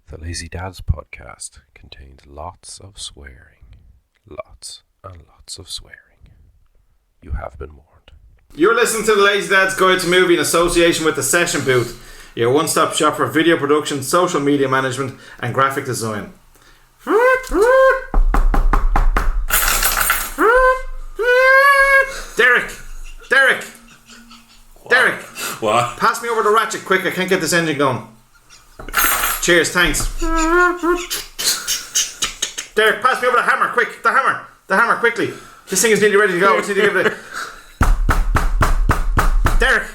The Lazy Dads podcast contains lots of swearing. Lots and lots of swearing. You have been warned. You're listening to the Lazy Dads Guide to Movie in association with The Session Booth, your one-stop shop for video production, social media management and graphic design. Derek! What? Pass me over the ratchet quick, I can't get this engine going. Cheers, thanks. Derek, pass me over the hammer, quick. The hammer, quickly. This thing is nearly ready to go. I just need to give it a... Derek,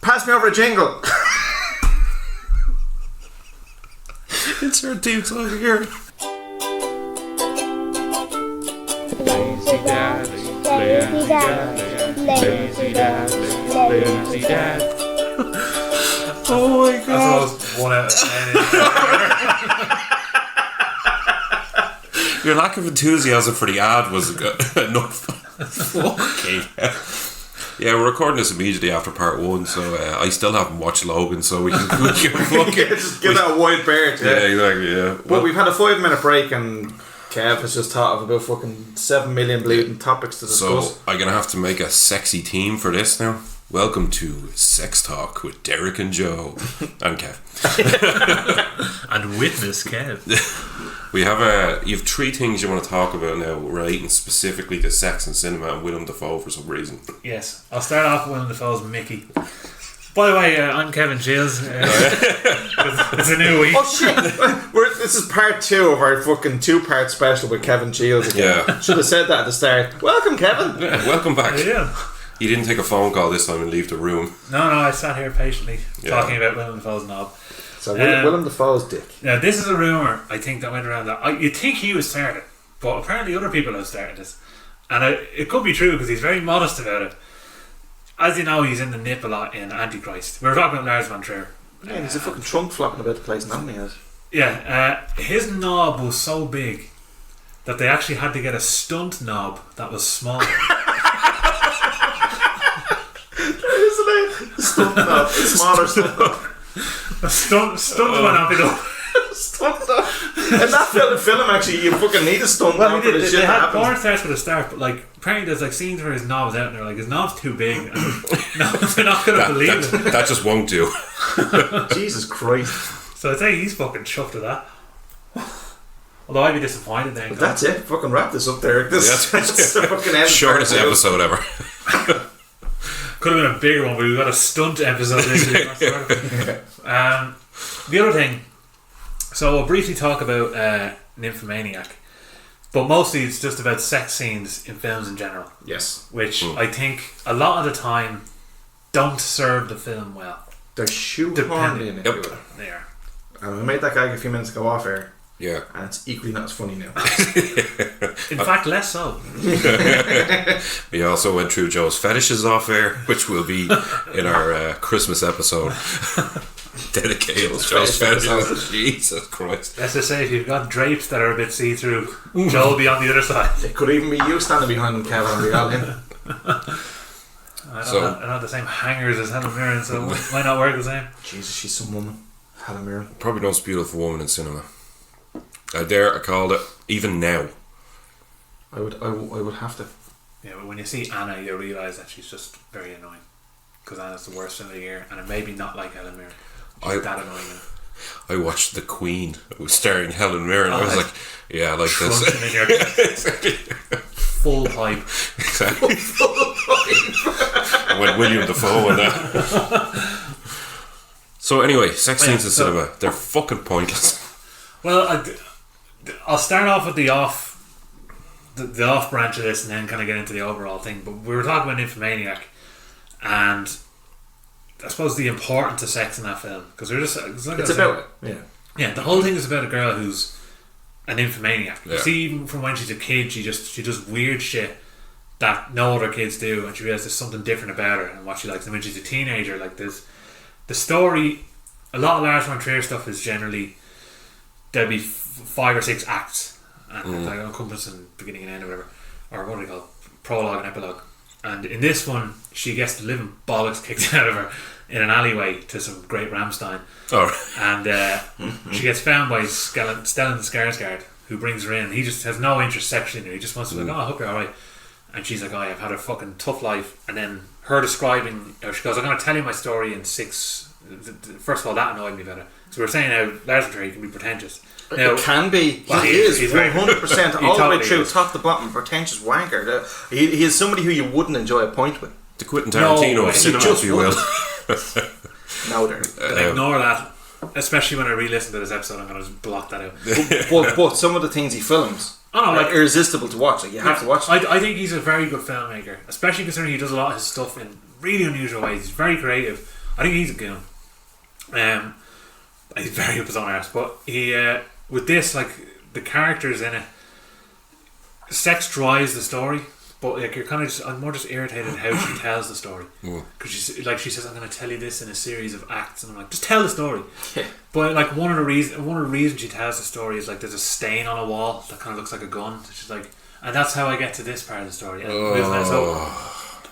pass me over a jingle. It's our team song here. Lazy dad, lazy dad, lazy dad, lazy dad. Oh my god. That's 1 out of 10. Your lack of enthusiasm for the ad was good enough. Okay. Yeah, we're recording this immediately after part 1, so I still haven't watched Logan, so we can fucking Just give that a wide berth. yeah, exactly, yeah. Well, we've had a 5-minute break and Kev has just thought of about fucking 7 million bleeding topics to discuss. So I'm gonna have to make a sexy theme for this now. Welcome to Sex Talk with Derek and Joe and Kev. And witness Kev. We have you have 3 things you want to talk about now, relating specifically to sex and cinema and Willem Dafoe for some reason. Yes, I'll start off with Willem Dafoe's Mickey. By the way, I'm Kev Shields. It's a new week. Oh shit! This is part 2 of our fucking 2-part special with Kevin Shields again. Yeah. Should have said that at the start. Welcome, Kevin. Yeah, welcome back. Yeah. You didn't take a phone call this time and leave the room. No, I sat here patiently talking about Willem Dafoe's knob. So Willem Dafoe's dick. Now, this is a rumour, I think, that went around that you'd think he was started, but apparently other people have started this. And it could be true because he's very modest about it. As you know, he's in the nip a lot in Antichrist. We were talking about Lars von Trier. Yeah, there's a fucking trunk flopping about the place now, hasn't he? Yeah, his knob was so big that they actually had to get a stunt knob that was smaller. Isn't it? Stunt knob, smaller stunt. A stunt went up enough. Stunt knob. In that film, actually, you fucking need a stunt knob for the shit they that had happens. porn stars for the start, but like apparently there's like scenes where his knob's out and they're like, his knob's too big. And no, they're not going to believe it. That just won't do. Jesus Christ. So I'd say he's fucking chuffed with that. Although I'd be disappointed then. But that's it. Fucking wrap this up there. This is the fucking end. Shortest episode ever. Could have been a bigger one, but we've got a stunt episode this week. The other thing, so we'll briefly talk about Nymphomaniac, but mostly it's just about sex scenes in films in general. Yes. Which I think a lot of the time don't serve the film well. They're shoehorned in everywhere. They are. And we made that gag a few minutes ago off air. Yeah. And it's equally not as funny now. In fact, less so. We also went through Joe's fetishes off air, which will be in our Christmas episode. Dedicated to Joe's fetishes. Jesus Christ. Let's just say if you've got drapes that are a bit see-through, Joe will be on the other side. It could even be you standing behind them, Kevin, and we all in. I don't have the same hangers as Helen Mirren, so it might not work the same. Jesus, she's some woman. Helen Mirren. Probably the most beautiful woman in cinema. I called it, even now. I would have to. Yeah, but when you see Anna, you realise that she's just very annoying. Because Anna's the worst film of the year, and it may be not like Helen Mirren. She's that annoying. I watched The Queen. It was starring Helen Mirren. I was like, yeah, like this. In your full pipe. Exactly. I went William Dafoe and that. So anyway, sex scenes in cinema. They're fucking pointless. Well, I'll start off with the off branch of this and then kind of get into the overall thing. But we were talking about Nymphomaniac, and I suppose the importance of sex in that film, because it's about it. Yeah. The whole thing is about a girl who's an nymphomaniac. Yeah. You see, even from when she's a kid, she does weird shit that no other kids do, and she realizes there's something different about her and what she likes. And when she's a teenager, like there's the story. A lot of Lars von Trier stuff is generally there'll be 5 or 6 acts, and like encompassing beginning and end or whatever, or what do they call it? Prologue and epilogue. And in this one, she gets the living bollocks kicked out of her in an alleyway to some great Rammstein. And she gets found by Stellan Skarsgård, who brings her in. He just has no interest sexually in her. He just wants to I hope you're alright. And she's like, I've had a fucking tough life. And then her describing, she goes, I'm going to tell you my story in 6. First of all, that annoyed me better. So we're saying how Lars von Trier can be pretentious. Now, it can be. Well, he is he's 100% all the way through, is. top to bottom, pretentious wanker. He is somebody who you wouldn't enjoy a point with. The Quentin Tarantino of cinema, if you will. No, there. Ignore that. Especially when I re-listen to this episode, I'm going to just block that out. but some of the things he films are irresistible to watch. Like, you have to watch them. I think he's a very good filmmaker, especially considering he does a lot of his stuff in really unusual ways. He's very creative. I think he's a goon. He's very up his own arse, but he with this, like, the characters in it, sex drives the story, but like you're kind of just, I'm more just irritated how she tells the story, because she says, I'm going to tell you this in a series of acts, and I'm like, just tell the story. But like one of the reasons she tells the story is like there's a stain on a wall that kind of looks like a gun. She's like, and that's how I get to this part of the story. And so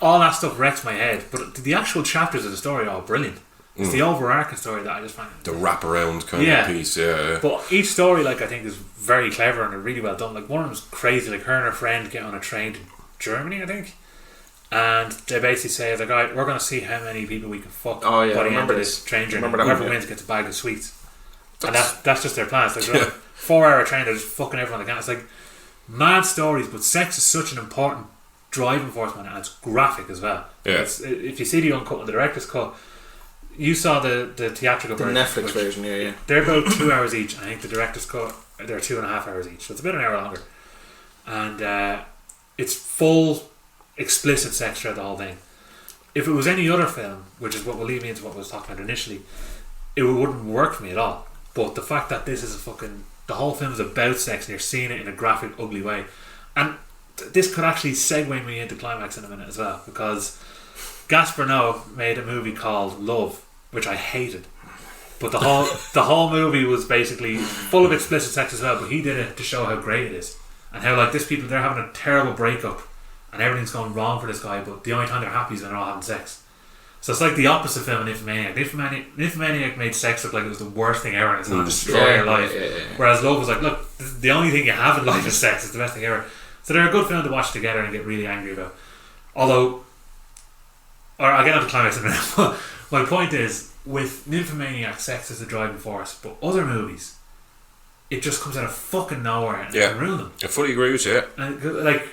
all that stuff wrecks my head, but the actual chapters of the story are all brilliant. It's the overarching story that I just find the wraparound kind of piece, But each story, like, I think is very clever and really well done. Like, one of them's crazy. Like, her and her friend get on a train to Germany, I think, and they basically say, like, alright, we're going to see how many people we can fuck by the end of this train journey. Whoever wins gets a bag of sweets. And that's just their plan. It's like, they're like 4-hour train, they're just fucking everyone they can. It's like mad stories, but sex is such an important driving force, man, and it's graphic as well. If you see the uncut and the director's cut, you saw the theatrical version, the Netflix version, yeah. They're about 2 hours each. I think the director's cut, they're 2.5 hours each, so it's about an hour longer. And it's full explicit sex throughout the whole thing. If it was any other film, which is what will lead me into what I was talking about initially, it wouldn't work for me at all. But the fact that this is the whole film is about sex and you're seeing it in a graphic, ugly way, and this could actually segue me into Climax in a minute as well, because Gaspar Noé made a movie called Love, which I hated, but the whole movie was basically full of explicit sex as well, but he did it to show how great it is, and how, like, they're having a terrible breakup and everything's going wrong for this guy, but the only time they're happy is when they're all having sex. So it's like the opposite film in Nymphomaniac. Nymphomaniac made sex look like it was the worst thing ever and it's going to destroy your life. Whereas Love was like, look, the only thing you have in life is sex. It's the best thing ever. So they're a good film to watch together and get really angry about. Although, or I'll get on to Climax in a minute. My point is, with Nymphomaniac, sex is the driving force, but other movies, it just comes out of fucking nowhere and can ruin them. I fully agree with you. And, like,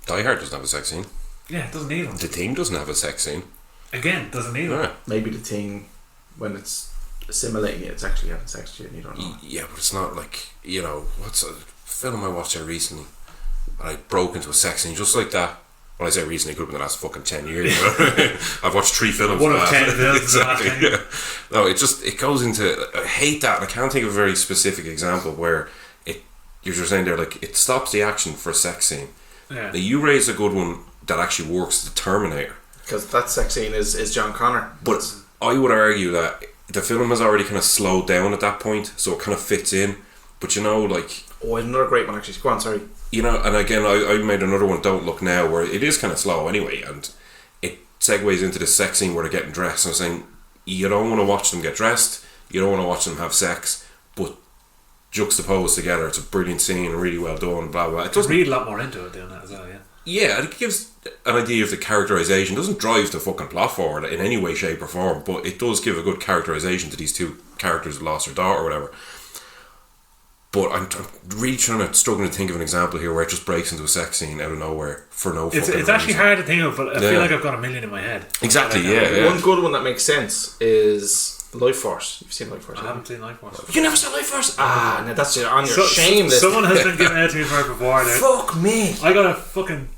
Die Hard doesn't have a sex scene. Yeah, it doesn't need one. The Thing doesn't have a sex scene. Again, doesn't need one. Maybe The Thing, when it's assimilating it, it's actually having sex to you and you don't know. Yeah, but it's not like, you know, what's a film I watched there recently and I broke into a sex scene just like that. When I say recently, it could have been the last fucking 10 years. I've watched 3 films. One of 10 films. Exactly. Yeah. No, it goes into. I hate that, and I can't think of a very specific example where you're just saying there, like, it stops the action for a sex scene. Yeah. Now, you raised a good one that actually works, the Terminator. Because that sex scene is John Connor. But I would argue that the film has already kind of slowed down at that point, so it kind of fits in. But you know, like. Oh, another great one actually. Go on, sorry. You know, and again, I made another one, Don't Look Now, where it is kind of slow anyway, and it segues into the sex scene where they're getting dressed. And I'm saying, you don't want to watch them get dressed, you don't want to watch them have sex, but juxtaposed together, it's a brilliant scene, really well done, blah blah. It doesn't read a lot more into it doing that as well, yeah. Yeah, it gives an idea of the characterization. It doesn't drive the fucking plot forward in any way, shape or form, but it does give a good characterization to these two characters who lost their daughter or whatever. But I'm really struggling to think of an example here where it just breaks into a sex scene out of nowhere for no fucking reason. It's actually hard to think of, but I feel like I've got a million in my head. Exactly, yeah. One good one that makes sense is Life Force. You've seen Life Force? I haven't seen Life Force. You never saw Life Force? Ah, no, that's on your shame list. Someone has been giving it to me for it before. Fuck me. I got a fucking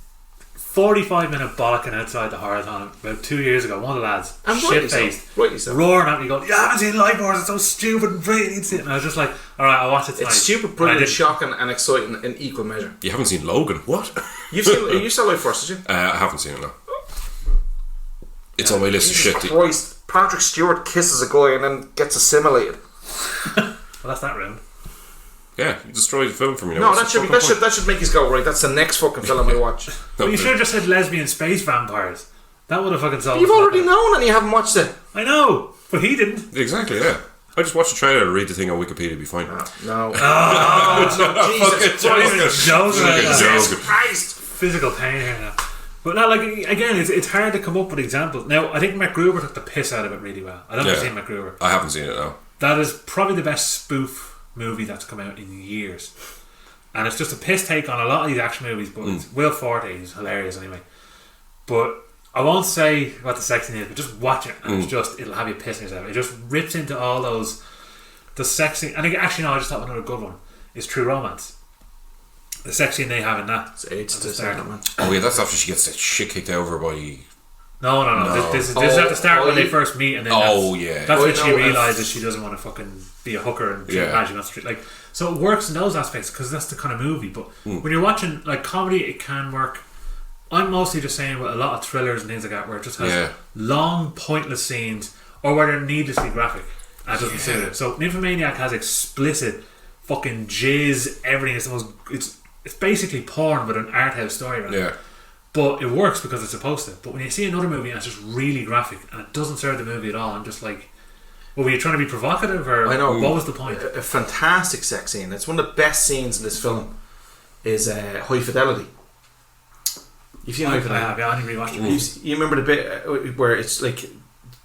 45-minute bollocking outside the Horizon about 2 years ago. One of the lads, shit-faced, roaring at me going, "You haven't seen Life Force, it's so stupid and brilliant." And I was just like, alright, I'll watch it tonight. It's stupid, brilliant, shocking and exciting in equal measure. You haven't seen Logan? What? You saw Life Force, did you? I haven't seen it, no. It's on my list of shit. Christ, Patrick Stewart kisses a guy and then gets assimilated. Well, that's that round. Yeah, you destroy the film for me. No, that should make us go, right, that's the next fucking film I watch. Well, you should have just said lesbian space vampires. That would have fucking solved You've it. already known and you haven't watched it. I know, but he didn't. Exactly, yeah. I just watched the trailer and read the thing on Wikipedia, it'd be fine. No. Jesus Christ. Physical pain here now. But now, like, again, it's hard to come up with examples. Now, I think MacGruber took the piss out of it really well. I haven't seen MacGruber. I haven't seen it, no. That is probably the best spoof movie that's come out in years. And it's just a piss take on a lot of these action movies, but it's Will Forte is hilarious anyway. But I won't say what the sex scene is, but just watch it and it'll have you pissing yourself. It just rips into all those the sex scene. And I just thought another good one is True Romance. The sex scene they have in that. It's the start, man. Oh yeah, that's after she gets the shit kicked out of her by... No. This is at the start when they first meet, and then that's when she realises she doesn't want to fucking be a hooker and she wants to, like, so it works in those aspects because that's the kind of movie. But when you're watching like comedy, it can work. I'm mostly just saying with a lot of thrillers and things like that where it just has long pointless scenes or where they're needlessly graphic and it doesn't suit it. So Nymphomaniac has explicit fucking jizz, everything. It's basically porn with an art house story around it. But it works because it's supposed to. But when you see another movie and it's just really graphic and it doesn't serve the movie at all, I'm just like, well, were you trying to be provocative or I know. What was the point? A fantastic sex scene. It's one of the best scenes in this film is High Fidelity. You've seen High Fidelity? I only rewatched it. You remember the bit where it's like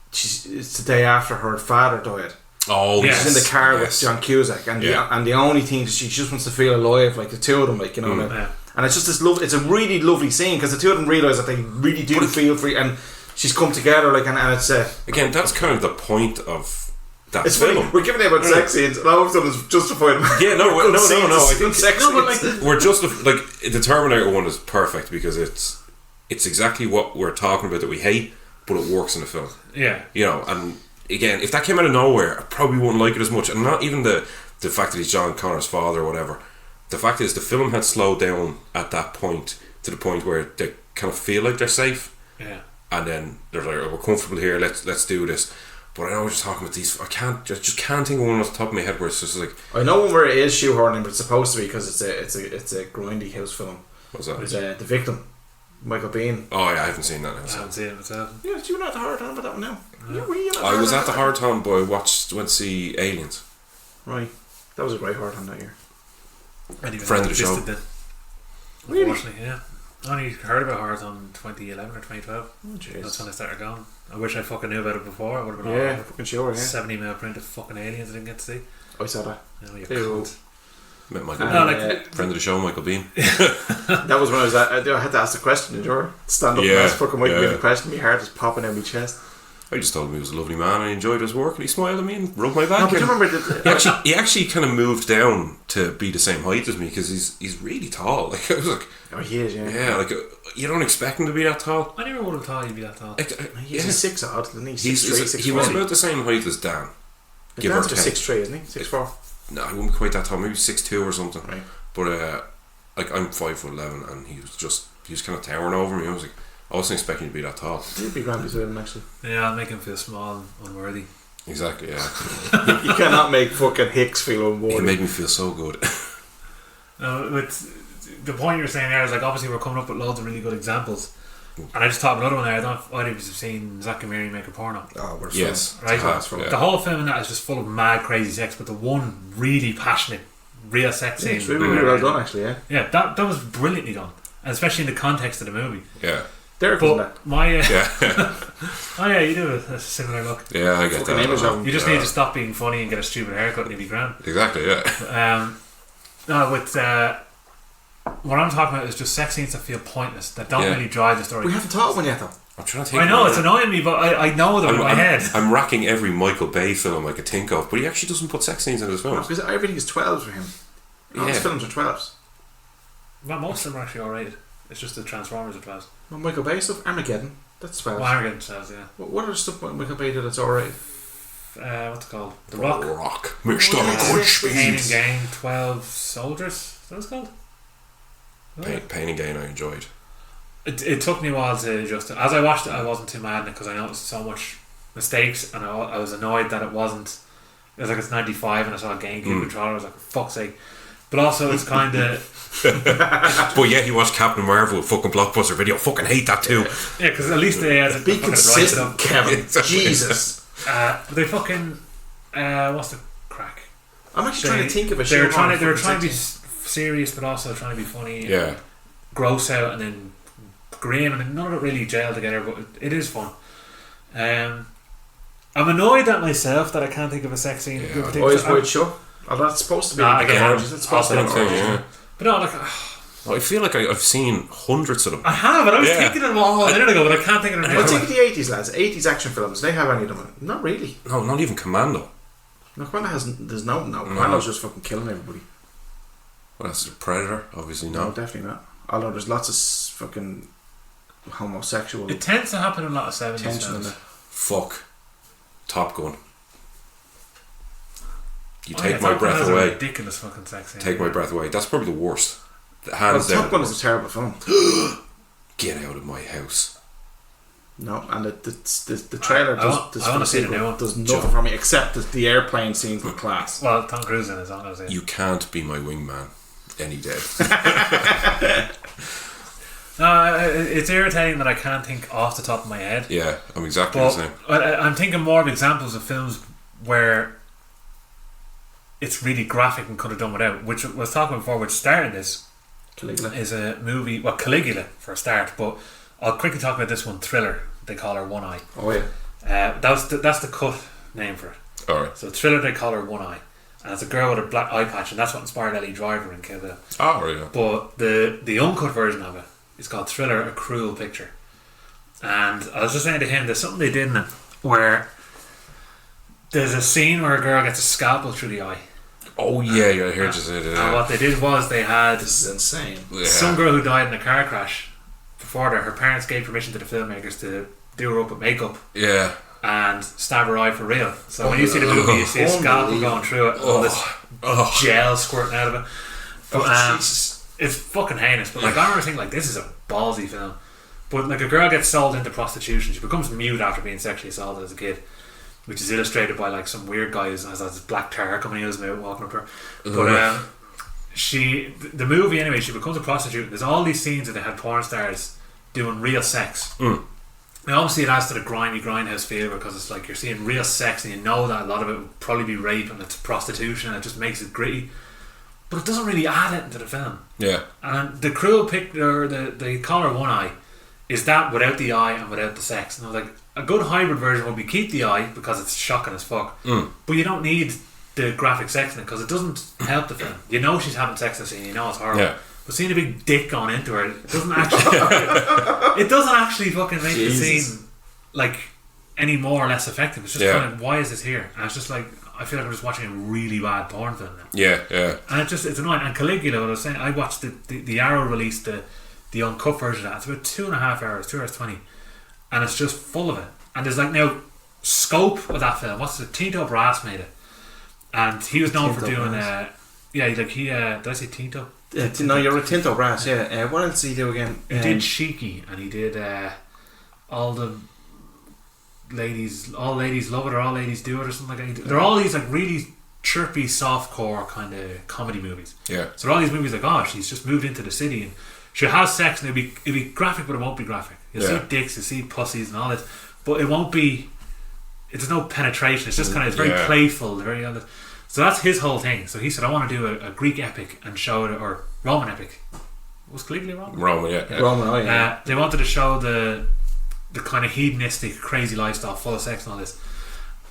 it's the day after her father died. Oh, she's in the car with John Cusack and the only thing she just wants to feel alive, like the two of them, like, you know. And it's just this it's a really lovely scene because the two of them realise that they really do feel free, and she's come together, like, and it's again, that's kind of the point of that it's film. Funny, we're giving out about sex scenes and all of a sudden it's justified. No, I think sex scenes. We're just like the Terminator one is perfect because it's exactly what we're talking about that we hate, but it works in the film. Yeah, you know. And again, if that came out of nowhere, I probably wouldn't like it as much. And not even the fact that he's John Connor's father or whatever. The fact is, the film had slowed down at that point to the point where they kind of feel like they're safe. Yeah. And then they're like, we're comfortable here. Let's do this. But I know we're just talking about these. I just can't think of one off the top of my head where it's just like. I know one where it is shoehorning, but it's supposed to be because it's a grindy house film. What's that? It's The Victim, Michael Biehn. Oh yeah, I haven't seen that. I haven't seen it myself. Yeah, you were not at the hard time about that one now. I was at the hard time, but I went to see Aliens. Right, that was a great hard time that year. Friend of the show. Really? Unfortunately, yeah. I only heard about Horrors on 2011 or 2012. Oh, jeez. That's when I started going. I wish I fucking knew about it before. I would have been all fucking sure, 70mm print of fucking Aliens I didn't get to see. I saw that. Oh, you cunt. Met Michael friend of the show, Michael Biehn. That was when I was at. I had to ask the question, did you stand up and ask fucking Michael Biehn the question? My heart is popping out my chest. I just told him he was a lovely man and I enjoyed his work and he smiled at me and rubbed my back. No, but you remember he actually kind of moved down to be the same height as me because he's really tall. Like I was like, oh, he is, yeah. Like you don't expect him to be that tall. I never would have thought he'd be that tall. He's a 6 odd, isn't he? He was about the same height as Dan. Dan's just 6'3", isn't he? 6'4". No, he wouldn't be quite that tall. Maybe 6'2" or something. Right. But like I'm 5'11" and he was kind of towering over me. I was like, I wasn't expecting to be that tall. You'd be grand with him, actually. Yeah, I'll make him feel small and unworthy. Exactly, yeah. You cannot make fucking Hicks feel unworthy. He made me feel so good. With the point you were saying there is like obviously we're coming up with loads of really good examples. And I just thought of another one there. I don't know if either of you have seen Zack and Miri make a porno. Oh, we're yes, right. The whole film in that is just full of mad, crazy sex, but the one really passionate, real sex scene. It's really well done, actually. Yeah. Yeah, that was brilliantly done, and especially in the context of the movie. Yeah. Derek was that. My oh yeah, you do a similar look. Yeah, I get that. You just need to stop being funny and get a stupid haircut and you'll be grand. Exactly. Yeah. No, with what I'm talking about is just sex scenes that feel pointless, that don't really drive the story. We haven't thought of one yet, though. I'm trying to think. I know it's annoying me, but I know them in my head. I'm racking every Michael Bay film I could think of, but he actually doesn't put sex scenes in his films. No, because everything is 12s for him. All his films are 12s. Well, most of them are actually alright. It's just the Transformers are 12s. Well, Michael Bay stuff, Armageddon, that's 12s. Well, Armageddon 12s, yeah. What other stuff Michael Bay did that's alright? What's it called? The Rock. Mr. Good Speed. Pain and Gain, 12 Soldiers. Is that what it's called? Pain and Gain I enjoyed. It took me a while to adjust. As I watched it, I wasn't too mad because I noticed so much mistakes, and I was annoyed that it was like, it's 95 and I saw a GameCube controller. I was like, for fuck's sake. But also it's kind of... But yeah, he watched Captain Marvel, fucking blockbuster video. Fucking hate that too. Yeah, because at least they had Be consistent, Kevin. Jesus. They fucking... what's the crack? I'm actually trying to think of a show. They were trying to be serious, but also trying to be funny. Yeah. Gross out and then grim, and none of it really gelled together, but it is fun. I'm annoyed at myself that I can't think of a sex scene. Yeah. Boys Wide Shut. Oh, that's supposed to be orgies. It's supposed to be orgies. Yeah. But no, like... I feel like I've seen hundreds of them. I have, and I was thinking of them all a minute ago, but I can't think of them now. Well, think of the 80s, lads. 80s action films. They have any of them? Not really. No, not even Commando. No, Commando hasn't... There's no... Commando's just fucking killing everybody. Well, that's Predator, obviously. No, definitely not. Although there's lots of fucking homosexual... It tends to happen in a lot of 70s tension in films. it. Fuck. Top Gun. You Oh, take yeah, my Top Gun breath has a away. ridiculous fucking sex scene. Take my breath away. That's probably the worst. Well, Hands down. Top Gun is a terrible film. Get out of my house. No, and the trailer I want to see the new one. does nothing for me except the airplane scenes with class. Well, Tom Cruise in it, I'm going to say. You can't be my wingman any day. It's irritating that I can't think off the top of my head. Yeah, I'm exactly the same. I'm thinking more of examples of films where it's really graphic and could have done without, which I was talking before, which started this Caligula is a movie, well, Caligula for a start, but I'll quickly talk about this one, Thriller. They call her One Eye. Oh yeah. That's the cut name for it. Alright. So Thriller, they call her One Eye, and it's a girl with a black eye patch, and that's what inspired Ellie Driver in Kill Bill. Oh, yeah. But the uncut version of it is called Thriller, A Cruel Picture. And I was just saying to him, there's something they did in it where there's a scene where a girl gets a scalpel through the eye. Oh, yeah, I heard you say that. And what they did was they had This is insane. Yeah. some girl who died in a car crash before that. Her parents gave permission to the filmmakers to do her up with makeup Yeah. and stab her eye for real. So when you see the movie, you see a scalpel going through it, all this gel squirting out of it. But it's fucking heinous. But like, I remember thinking, like, this is a ballsy film. But like, a girl gets sold into prostitution. She becomes mute after being sexually assaulted as a kid, which is illustrated by like some weird guy who has this black tar coming out of his mouth walking up to her. But the movie anyway, she becomes a prostitute. There's all these scenes that they had porn stars doing real sex. Now obviously it adds to the grimy grindhouse feel, because it's like you're seeing real sex and you know that a lot of it would probably be rape and it's prostitution, and it just makes it gritty. But it doesn't really add it into the film. Yeah. And the cruel picture, the call her One Eye, is that without the eye and without the sex. And I was like, a good hybrid version would be keep the eye because it's shocking as fuck, but you don't need the graphic sex in it because it doesn't help the film. You know she's having sex in the scene, you know it's horrible. Yeah. But seeing a big dick going into her, it doesn't actually it doesn't actually fucking make the scene like any more or less effective. It's just kind of, why is this here? And it's just like, I feel like I'm just watching a really bad porn film now. Yeah. And it's annoying. And Caligula, what I was saying, I watched the Arrow released the uncut version of that. It's about 2.5 hours, 2 hours 20, and it's just full of it. And there's like now scope of that film. What's the Tinto Brass made it, and he was known for doing did I say Tinto? No, you're a Tinto Brass. Yeah. What else did he do again? He did Sheiky, and he did all the ladies, all ladies love it or all ladies do it or something like that. They're all these like really chirpy softcore kind of comedy movies. Yeah. So they're all these movies like, oh, she's just moved into the city and she'll have sex and it'll be graphic, but it won't be graphic. You'll see dicks, you'll see pussies and all this, but it won't be. There's no penetration. It's just kind of, it's very playful, very other. So that's his whole thing. So he said, I want to do a Greek epic and show it, or Roman epic. Was Caligula Roman? Roman, yeah. Roman, oh yeah. They wanted to show the kind of hedonistic, crazy lifestyle, full of sex and all this.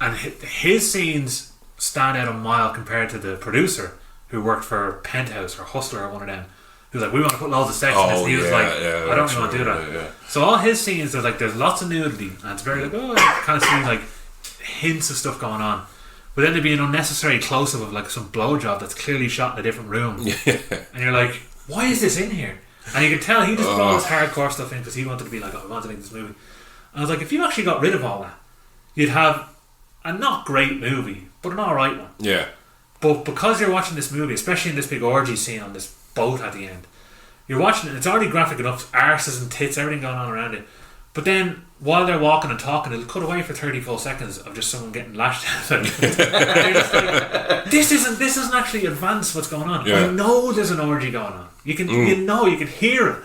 And his scenes stand out a mile compared to the producer who worked for Penthouse or Hustler or one of them. He was like, we want to put loads of sex in this. And he was like, I don't really want to do that. Yeah. So all his scenes, there's lots of nudity, and it's very like, oh, kind of seems like hints of stuff going on. But then there'd be an unnecessary close-up of like some blowjob that's clearly shot in a different room. And you're like, why is this in here? And you can tell he just put all this hardcore stuff in because he wanted to be like, oh, I want to make this movie. And I was like, if you actually got rid of all that, you'd have a not great movie, but an alright one. Yeah. But because you're watching this movie, especially in this big orgy scene on this boat at the end, you're watching it, it's already graphic enough, arses and tits, everything going on around it. But then, while they're walking and talking, it'll cut away for 30 full seconds of just someone getting lashed at. And you're just like, this isn't actually advanced what's going on. I know there's an orgy going on. You can you can hear it.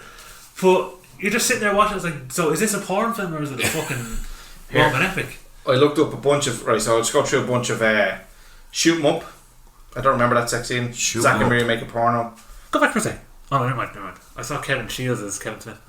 But you're just sitting there watching, it's like, so is this a porn film or is it a fucking Roman epic? I looked up a bunch of, right, so I'll just go through a bunch of Shoot 'em Up. I don't remember that sex scene. Zack and Miri make a porno. Go back for a second. Oh, never mind. I saw Kevin Shields as Kevin Smith.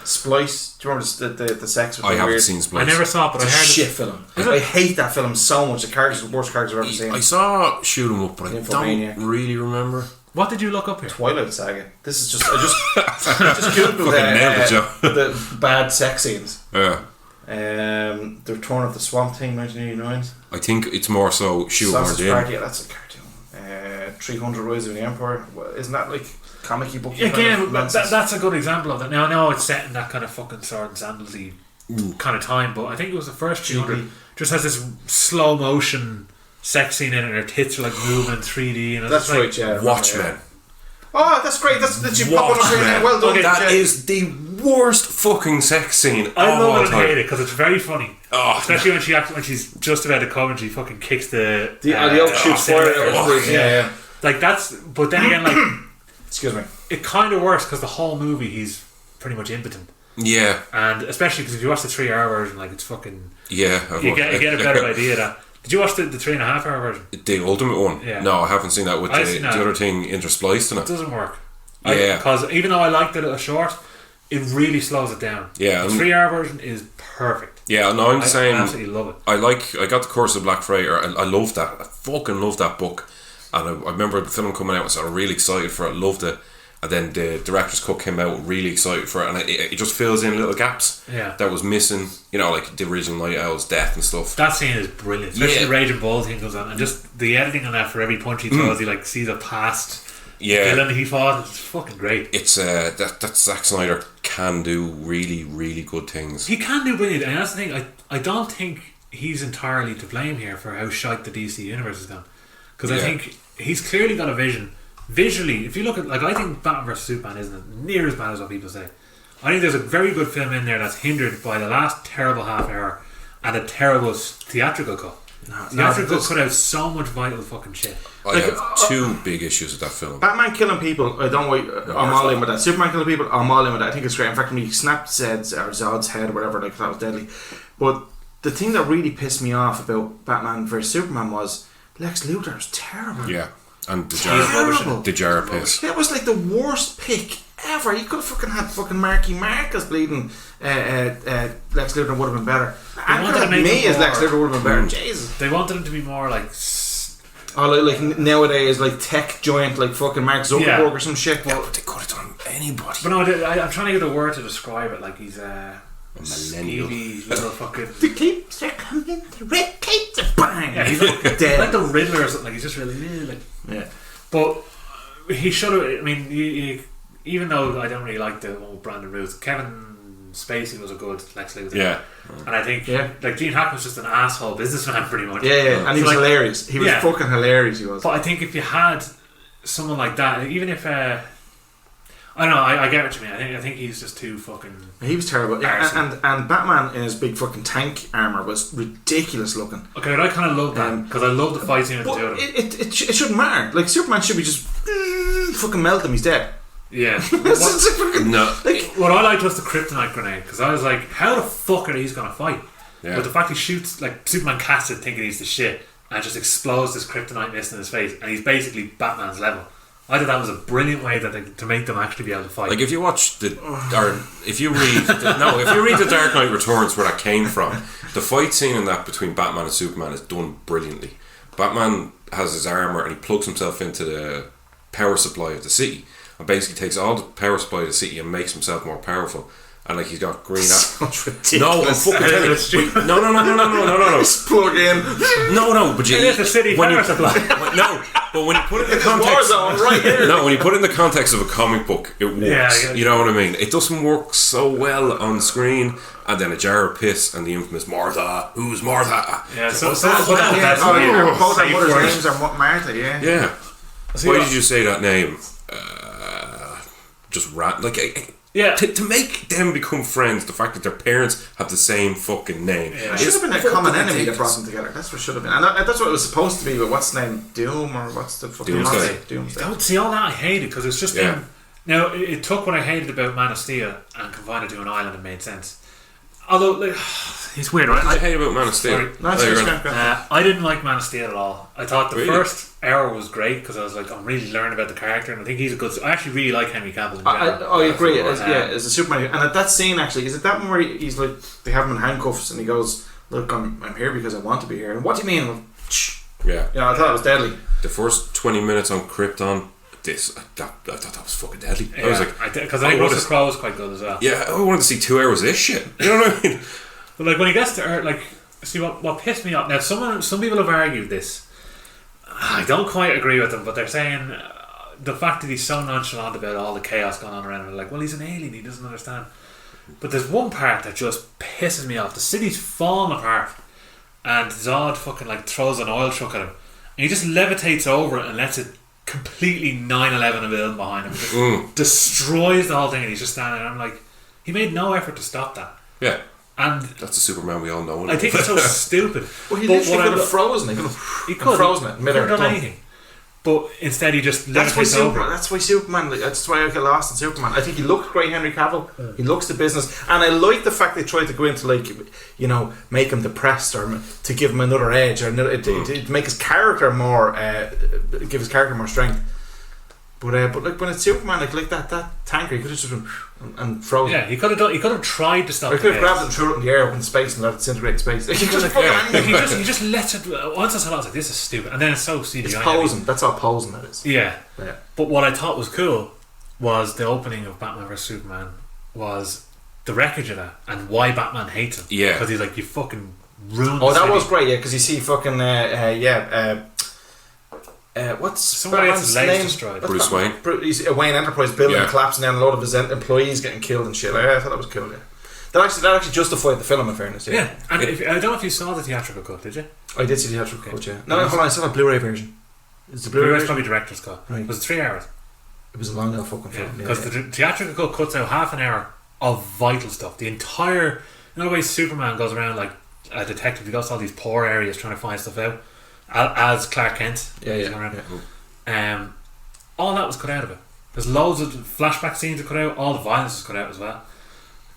Splice. Do you remember the sex with I the haven't weird? seen Splice. I never saw it, but It's I a heard shit it. film. I hate that film so much. The worst characters I've ever seen. I saw Shoot 'em Up, but I Nymphomaniac. don't really remember. What did you look up here? Twilight Saga. This is just I just googled Fucking nailed it, Joe. the bad sex scenes. Yeah. The Return of the Swamp Thing, 1989. I think it's more so shoehorned Sausage in. Party, yeah, that's a cartoon. 300 Rise of the Empire. Well, isn't that like comic-y book? Again, that's a good example of that. Now, I know it's set in that kind of fucking sword and sandals-y kind of time, but I think it was the first 200. Just has this slow motion sex scene in it, and her tits are like moving in 3D. And that's like, right, yeah. Watchmen. Oh, that's great. That's you pop on Watchmen. Well done. Okay, That is the worst fucking sex scene I of love all it and time. hate it because it's very funny. Oh, Especially when she's just about to come and she fucking kicks the old shoots fire. Yeah. Like that's, but then again, like Excuse me. it kind of works because the whole movie he's pretty much impotent, yeah, and especially because if you watch the 3-hour version, like it's fucking yeah. you get a better idea of that. Did you watch the 3.5-hour version? The ultimate one? Yeah. No, I haven't seen that with I've the seen that. other thing interspliced in It it. doesn't work. Yeah. Because even though I liked it a short, it really slows it down. Yeah, The and- 3-hour version is perfect. Yeah, no, I'm the I same. absolutely love it. I got the Curse of Black Friar. I loved that. I fucking loved that book. And I remember the film coming out, so I was really excited for it. Loved it. And then the director's cut came out, really excited for it. And it just fills in little gaps that was missing. You know, like the original Night Owl's death and stuff. That scene is brilliant. Especially Yeah. the Raging Bull thing goes on. And just the editing on that for every punch he throws, he like sees a past villain he fought. It's fucking great. It's that Zack Snyder can do really, really good things. He can do brilliant. And that's the thing. I don't think he's entirely to blame here for how shite the DC universe has gone. Because I think he's clearly got a vision. Visually, if you look at, like, I think Batman vs Superman isn't near as bad as what people say. I think there's a very good film in there that's hindered by the last terrible half hour and a terrible theatrical cut. Theatrical cut out so much vital fucking shit. I have two big issues with that film. Batman killing people, I'm all in with that. Superman killing people, I'm all in with that. I think it's great. In fact, when he snapped Zod's head or whatever, like, that was deadly. But the thing that really pissed me off about Batman vs Superman was Lex Luthor was terrible. Yeah. And the jar of piss. That was like the worst pick ever. You could have fucking had fucking Marky Mark as bleeding Lex Luthor would have been better. And could have had me as Lex Luthor would have been better. Jesus. They wanted him to be more like like nowadays, like tech giant, like fucking Mark Zuckerberg or some shit. Yeah, but they could have done anybody. But no, I'm trying to get a word to describe it. Like he's a millennial. little fucking. The capes are coming, the red capes are bang. Yeah, he's dead. like the Riddler or something. Like he's just really like. Yeah. But he should have. I mean, even though I don't really like the one with Brandon Routh, Kevin Spacey was a good Lex Luthor. Yeah. And I think like Gene Hackman's just an asshole businessman pretty much. Yeah. And he was hilarious. He was fucking hilarious. He was. But I think if you had someone like that, even if I don't know, I get what you mean. I think he's just too fucking. He was terrible. Yeah, and Batman in his big fucking tank armor was ridiculous looking. Okay, but I kind of love that because I love the fight scene with the two of them. It shouldn't matter. Like Superman should be just fucking melt him. He's dead. Yeah. No. What I liked was the kryptonite grenade because I was like, how the fuck are these gonna fight? Yeah. But the fact he shoots, like Superman casts it thinking he's the shit and just explodes this kryptonite mist in his face, and he's basically Batman's level. I thought that was a brilliant way to make them actually be able to fight. Like if you watch if you read the Dark Knight Returns, where that came from, the fight scene in that between Batman and Superman is done brilliantly. Batman has his armor and he plugs himself into the power supply of the city, and basically takes all the power supply of the city and makes himself more powerful. And like he's got green. Sounds ridiculous. No, I'm fucking telling you. No. Just plug in. No, but you. It is the city when power you, supply. No, but when you put it in the context, right here. no, when you put it in the context of a comic book, it works. Yeah. You know what I mean? It doesn't work so well on screen. And then a jar of piss and the infamous Martha. Who's Martha? Yeah, so Both our mother's names are Martha. Yeah. Yeah. Why did you say that name? Just like Yeah. To make them become friends, the fact that their parents have the same fucking name. It should have been a common enemy that brought them together. That's what should have been. And that's what it was supposed to be, but what's the name? Doom, or what's the fucking Doomsday. Don't see all that I hated, because it's just been... Now, it took what I hated about Man of Steel and combined it to an island and made sense. Although, like, it's weird, right? I hate about Man of Steel. I didn't like Man of Steel at all. I thought the first hour was great because I was like, I'm really learning about the character, and I think he's a good. I actually really like Henry Cavill in general. I agree. As a Superman, and at that scene, actually, is it that one where he's like, they have him in handcuffs, and he goes, "Look, I'm here because I want to be here." And what do you mean? Yeah, I thought it was deadly. The first 20 minutes on Krypton. I thought that was fucking deadly. Yeah, I was like, because I think Russell Crowe was quite good as well. Yeah, I wanted to see 2 hours of this shit. You know what I mean? But like when he gets to Earth, like, see what pissed me off. Now, some people have argued this. I don't quite agree with them, but they're saying the fact that he's so nonchalant about all the chaos going on around him, like, well, he's an alien, he doesn't understand. But there's one part that just pisses me off. The city's falling apart, and Zod fucking like throws an oil truck at him, and he just levitates over it and lets it completely 9/11 a building behind him. Just destroys the whole thing, and he's just standing there. I'm like, he made no effort to stop that. Yeah. And that's the Superman we all know. I think it's so stupid. Well, he literally could have frozen. He could have frozen it. He could have done anything. But instead he just levitates over. That's why Superman. That's why I get lost in Superman. I think he looked great, Henry Cavill. He looks the business, and I like the fact they tried to go into, like, make him depressed or to give him another edge or to make his character more, give his character more strength. But like when it's Superman, like that tanker, he could have just been and frozen. Yeah, he could have tried to stop. He could have grabbed it and threw it in the air up in space and let it disintegrate in space. He just lets it. Once I saw it, I was like, this is stupid, and then it's so CGI. It's posing. That's all posing that is. Yeah. But what I thought was cool was the opening of Batman vs Superman was the wreckage of that and why Batman hates him. Yeah, because he's like, you fucking ruined. Oh, the that city. was great. Yeah, because you see fucking what's somebody else's legs destroyed. Bruce Wayne. Wayne Enterprise building collapsing down, a lot of his employees getting killed and shit. I thought that was cool. Yeah, that actually justified the film, in fairness. Yeah, and I don't know if you saw the theatrical cut, did you? I did see the theatrical cut. Yeah. No, hold on, I saw the Blu-ray version. Is the Blu-ray version? Probably director's cut. Right. Was it 3 hours? It was a long enough fucking film. Because the theatrical cut cuts out half an hour of vital stuff. The entire, the way Superman goes around like a detective, he goes to all these poor areas trying to find stuff out as Clark Kent. All that was cut out of it. There's loads of flashback scenes that cut out. All the violence is cut out as well.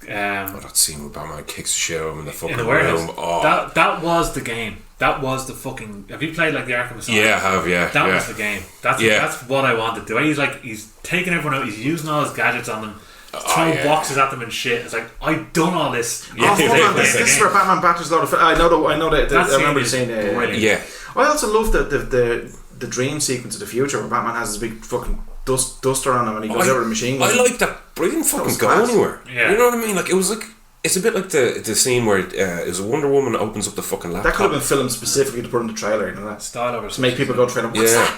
That scene where Batman kicks the shit out of him in the fucking room. Oh. That was the game. That was the fucking. Have you played like the Arkham Asylum? Yeah, I have. Yeah, that was the game. That's what I wanted. The way he's taking everyone out. He's using all his gadgets on them. Throwing boxes at them and shit. It's like, I've done all this. This is where Batman batters a lot of. I know that. I remember the scene. Yeah. I also love the dream sequence of the future where Batman has this big fucking duster on him and he goes over the machine gun. I like that, but he didn't fucking go anywhere. Yeah. You know what I mean? Like, it was like, it's a bit like the scene where it was a Wonder Woman that opens up the fucking laptop. That could have been filmed specifically to put in the trailer, that style over to make people go trailer. What's that?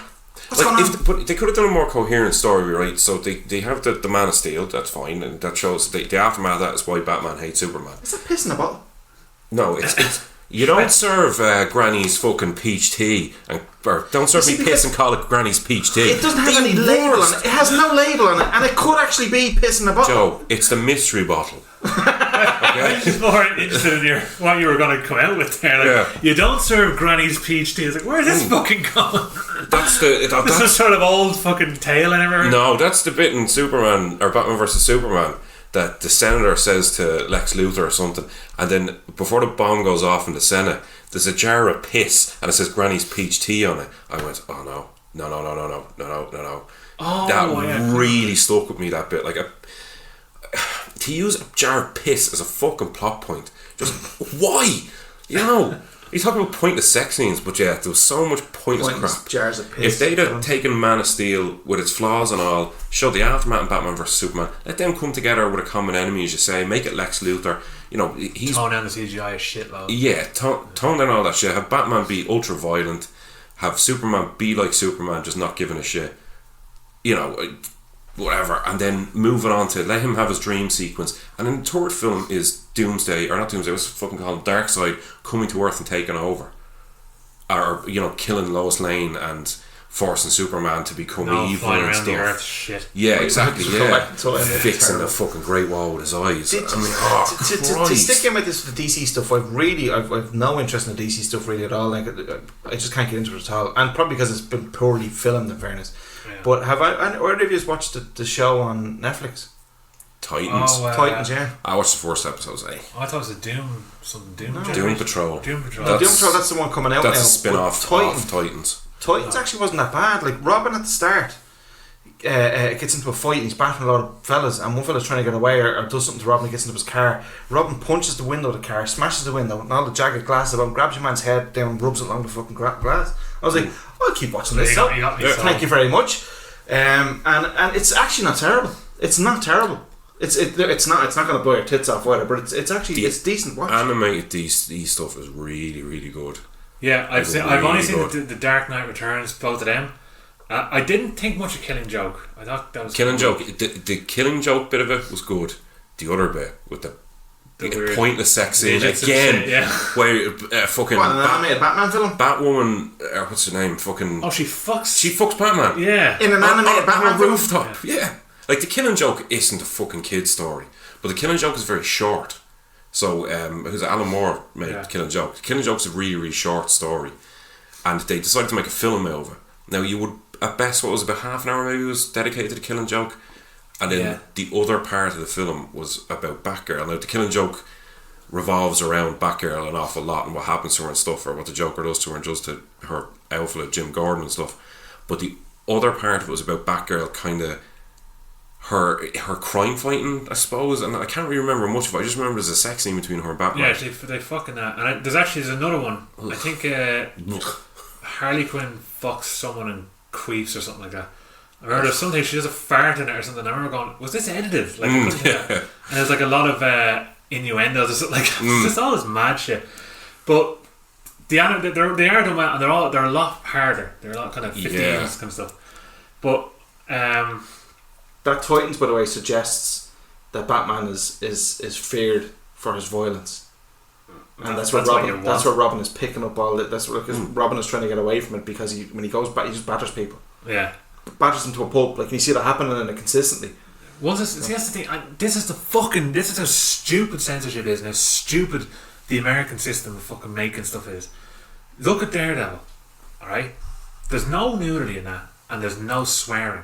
What's going on? But they could have done a more coherent story, right? So they have the Man of Steel, that's fine, and that shows the aftermath of that is why Batman hates Superman. Is that piss in a bottle? No, it's you don't serve Granny's fucking peach tea, or don't serve me piss and call it Granny's peach tea. It doesn't have any label on it. It has no label on it, and it could actually be piss in a bottle. Joe, it's the mystery bottle. I'm just more interested in what you were going to come out with there. Like, you don't serve Granny's peach tea. It's like, where's this fucking going? That's some sort of old fucking tale and everything. No, that's the bit in Superman or Batman vs Superman that the senator says to Lex Luthor or something, and then before the bomb goes off in the Senate, there's a jar of piss and it says Granny's peach tea on it. I went, oh no. Oh, that really stuck with me, that bit. Like, to use a jar of piss as a fucking plot point, just why? You know, you talk about pointless sex scenes, but yeah, there was so much pointless crap. Jars of piss. If they'd have taken Man of Steel with its flaws and all, showed the aftermath in Batman vs Superman, let them come together with a common enemy, as you say, make it Lex Luthor. You know, he's tone down the CGI as shit, though. Yeah, tone down all that shit. Have Batman be ultra violent. Have Superman be like Superman, just not giving a shit. You know, whatever, and then moving on to let him have his dream sequence. And then the third film is Doomsday, or not Doomsday, what's fucking called, Darkseid coming to Earth and taking over, or you know, killing Lois Lane and forcing Superman to become evil flying and around the earth stuff. shit. Yeah, exactly. Yeah, fixing terrible. the fucking Great Wall with his eyes. To stick in with this the DC stuff, I've no interest in the DC stuff really at all. Like, I just can't get into it at all, and probably because it's been poorly filmed, in fairness. Yeah. But have any of you watched the show on Netflix? Titans. Titans, yeah. I watched the first episodes. I thought it was a Doom Doom generation. Patrol. Doom Patrol. Doom Patrol, that's the one coming out now. That's a spin-off of Titans. Titans actually wasn't that bad. Like, Robin at the start gets into a fight and he's battling a lot of fellas, and one fella's trying to get away or does something to Robin. He gets into his car. Robin punches the window of the car, smashes the window, and all the jagged glass about, grabs your man's head down, rubs it along the fucking glass. I was like, I'll keep watching this. You got me sold. Thank you very much. And it's actually not terrible. It's not terrible. It's not going to blow your tits off, whatever. But it's actually it's decent watch. Animated DC stuff is really, really good. Yeah, I've only seen good. the Dark Knight Returns, both of them. I didn't think much of Killing Joke. I thought that was Killing cool. Joke. The Killing Joke bit of it was good. The other bit with the weird pointless sex scene midgets again, and shit, yeah. where fucking What, an animated Batman film? Batwoman, what's her name? Fucking Oh, she fucks Batman. Yeah. In an animated Batman on a film? rooftop. Yeah. Like, the Killing Joke isn't a fucking kid's story, but the Killing Joke is very short. So who's Alan Moore made Killing Joke. The Killing Joke's a really, really short story, and they decided to make a film out of it. Now, you would at best, what was about half an hour maybe was dedicated to the Killing Joke, and then the other part of the film was about Batgirl. Now, the Killing Joke revolves around Batgirl an awful lot and what happens to her and stuff, or what the Joker does to her and does to her outfit, Jim Gordon and stuff. But the other part of it was about Batgirl, kind of her crime fighting, I suppose, and I can't really remember much of it. I just remember there's a sex scene between her and Batman. Yeah, they fucking that. And there's another one. I think Harley Quinn fucks someone in queefs or something like that. I remember there's something, she does a fart in it or something. I remember going, was this edited? Like, I couldn't hear it. And there's like a lot of innuendos or something like it's just all this mad shit. But they are done well, and they're a lot harder. They're a lot kind of 15 minutes kind of stuff. But that Titans, by the way, suggests that Batman is feared for his violence, and that's what Robin is picking up all that. That's what Robin is trying to get away from it, because when he goes back, he just batters people. Yeah, batters them to a pulp. Like, and you see that happening in it consistently. That's the thing. This is how stupid censorship is, and how stupid the American system of fucking making stuff is. Look at Daredevil, alright? There's no nudity in that, and there's no swearing,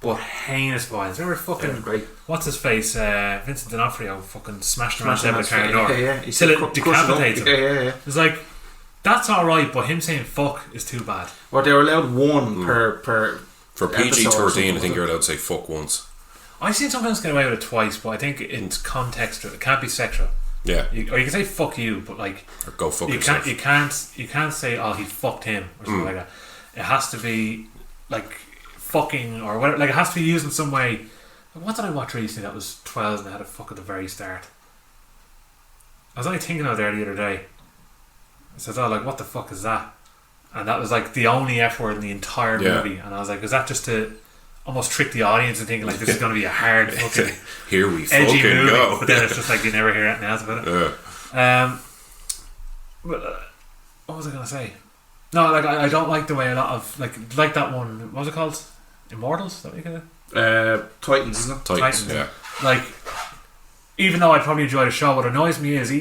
but heinous violence. Remember fucking great. What's his face? Vincent D'Onofrio fucking smashed around the car door. Yeah. Till it decapitates him. Yeah. It's like, that's alright, but him saying fuck is too bad. Well, they were allowed one per for PG-13. I think you're allowed to say fuck once. I've seen sometimes get away with it twice, but I think it's context. It can't be sexual. Yeah. Or you can say fuck you, but like, or go fuck yourself. You can't say, oh, he fucked him or something like that. It has to be like fucking or whatever. Like, it has to be used in some way. What did I watch recently that was 12 and they had a fuck at the very start? I was only thinking of it there the other day. I said, oh, like, what the fuck is that? And that was like the only F word in the entire movie. And I was like, is that just to almost trick the audience and thinking like this is going to be a hard fucking here we edgy fucking movie, go. but then it's just like you never hear anything else about it. But what was I going to say? No, like, I don't like the way a lot of like that one. What was it called? Immortals? Is that what you call it? Titans, isn't it? Titans, yeah. Like, even though I'd probably enjoy the show, what annoys me is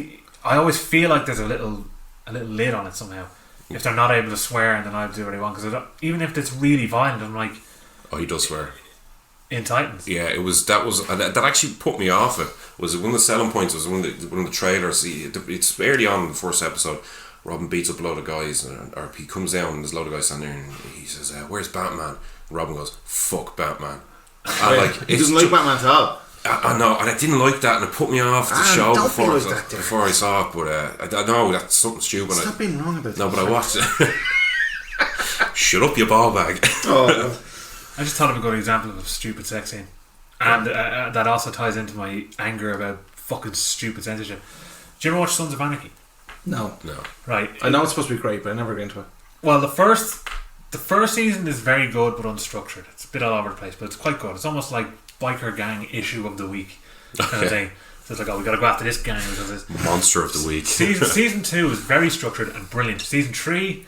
I always feel like there's a little lid on it somehow. If they're not able to swear and they're not able to do what they want, because even if it's really violent, I'm like, oh, he does swear in Titans. Yeah, that actually put me off. It was one of the selling points. Was one of the trailers. It's early on in the first episode. Robin beats up a load of guys, or he comes down and there's a load of guys standing there, and he says, "Where's Batman?" And Robin goes, "Fuck Batman." He doesn't like Batman at all. I know, and I didn't like that, and it put me off the show before I saw it. But I know that's something stupid. Stop being wrong about that. No, but I watched it. Shut up, you ball bag. Oh. I just thought of a good example of a stupid sex scene, and that also ties into my anger about fucking stupid censorship. Do you ever watch Sons of Anarchy? No. Right. I know it's supposed to be great, but I never get into it. Well, the first season is very good but unstructured. It's a bit all over the place, but it's quite good. It's almost like biker gang issue of the week kind of thing. So it's like, oh, we got to go after this gang because this monster of the week. Season 2 is very structured and brilliant. Season 3,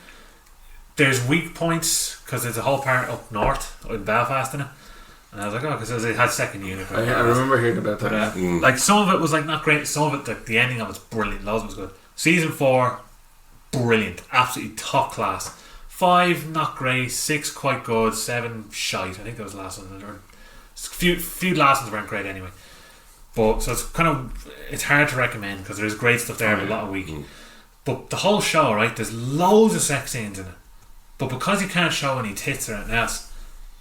there's weak points because there's a whole part up north in Belfast in it, and I was like, oh, because it had second unit. I remember hearing about that. But, like some of it was like not great. Some of it, like the ending of it's brilliant. Loads of it was good. Season 4, brilliant, absolutely top class. 5 not great, 6 quite good, 7 shite. I think that was the last one. Few last ones weren't great anyway. But so it's hard to recommend because there's great stuff there, but a lot of weak. But the whole show, right? There's loads of sex scenes in it, but because you can't show any tits or anything else,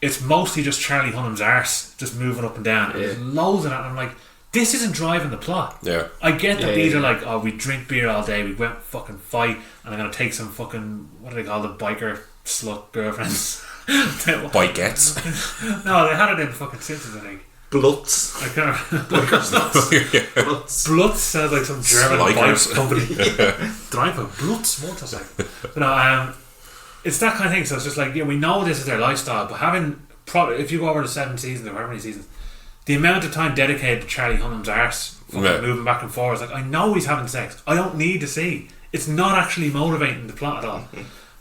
it's mostly just Charlie Hunnam's arse just moving up and down. And there's loads of that, and I'm like, this isn't driving the plot. Yeah, I get that these are like, oh, we drink beer all day, we went fucking fight, and I'm gonna take some fucking, what do they call the biker slut girlfriends? Bikettes. No, they had it in fucking Simpsons, I think. Blutz. I can't remember. Blutz sounds like some German bike company. Drive a Blutz motorcycle. But no, it's that kind of thing. So it's just like, we know this is their lifestyle, but if you go over the 7 seasons or however many seasons, the amount of time dedicated to Charlie Hunnam's arse moving back and forth, like, I know he's having sex. I don't need to see. It's not actually motivating the plot at all.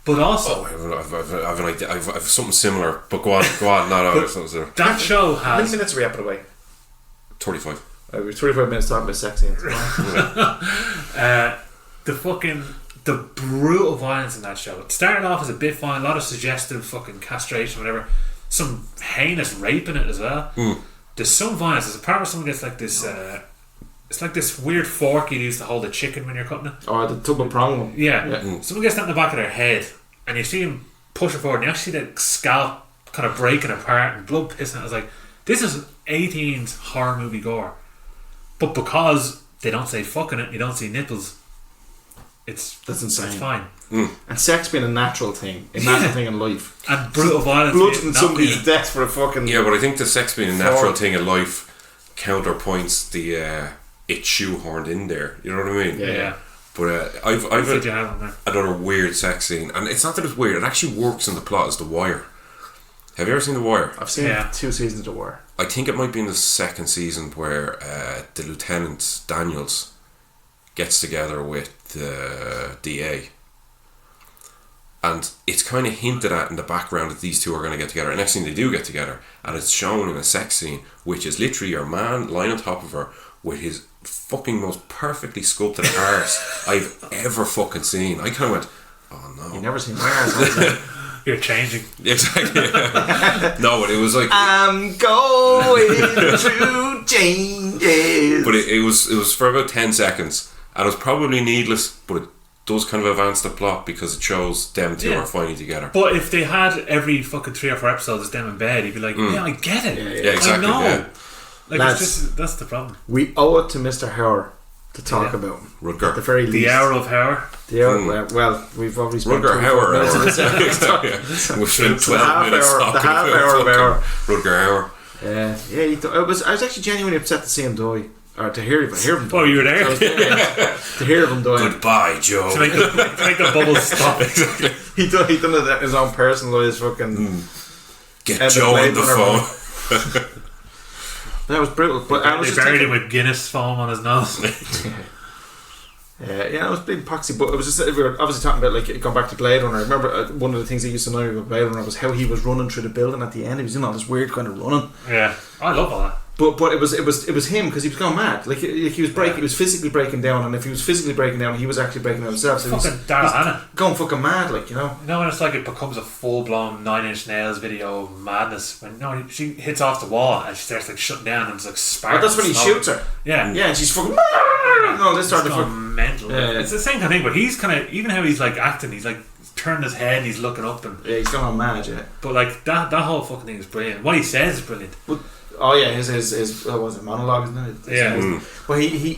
But also, I've an idea. I've something similar. But go on. No, something similar. That show has. How many minutes are we up and away? 35. We're 25 minutes talking about sex scenes. The brutal violence in that show. It started off as a bit fun, a lot of suggestive fucking castration, whatever. Some heinous rape in it as well. There's some violence. There's a part where someone gets like this. It's like this weird fork you use to hold a chicken when you're cutting it. Oh, the tub and prong one. Yeah. Someone gets that in the back of their head, and you see him push it forward, and you actually see the scalp kind of breaking apart and blood pissing out. I was like, this is 18's horror movie gore. But because they don't say fucking it, you don't see nipples, that's insane. It's fine. And sex being a natural thing in life. And brutal violence. Blood somebody's to death for a fucking... Yeah, but I think the sex being a natural thing in life counterpoints the it shoehorned in there. You know what I mean? Yeah. But I've another weird sex scene, and it's not that it's weird. It actually works in the plot as The Wire. Have you ever seen The Wire? I've seen 2 seasons of The Wire. I think it might be in the 2nd season where the Lieutenant Daniels gets together with the DA, and it's kind of hinted at in the background that these two are going to get together. And next thing they do get together, and it's shown in a sex scene, which is literally your man lying on top of her with his fucking most perfectly sculpted arse I've ever fucking seen. I kind of went, oh no. You've never seen my arse. You're changing. Exactly. No, but it was like, I'm going through changes. But it was for about 10 seconds, and it was probably needless, but it does kind of advance the plot because it shows them two are finally together. But if they had every fucking 3 or 4 episodes of them in bed, you'd be like, yeah, I get it. Yeah, exactly. I know. Yeah. Like, Lads, it's just, that's the problem. We owe it to Mr. Hauer to talk about him. Rudger. At the very least. The hour of Hauer. The hour, well, we've already spent Rudger Hauer. We've spent 12 minutes talking the half hour of Hauer. Rudger Hauer. I was actually genuinely upset to see him die. Or to hear him die. Oh, you were there? To hear him die. Goodbye, Joe. To make the bubbles stop. Exactly. He done it at his own personalised fucking... Get Joe on the phone. That was brutal. But I was they buried him with Guinness foam on his nose. Yeah, it was big poxy, but it was just, we were obviously talking about like going back to Blade Runner. I remember one of the things that used to annoy me about Blade Runner was how he was running through the building at the end. He was doing all this weird kind of running. Yeah, I love all that. But it was him because he was going mad. Like he was he was physically breaking down, and if he was physically breaking down, he was actually breaking down himself. So fucking Daryl Hannah going fucking mad, like, you know. You know when it's like it becomes a full blown 9 Inch Nails video of madness when she hits off the wall and she starts like shutting down and it's like sparks. Oh, that's when he shoots her. Yeah, and she's fucking. No, this started fucking mental. Yeah. It's the same kind of thing, but he's kind of, even how he's like acting, he's like turning his head and he's looking up and he's going on mad. Yeah, but like that whole fucking thing is brilliant. What he says is brilliant. But, oh yeah, his what was it, monologue, isn't it? Yeah. But he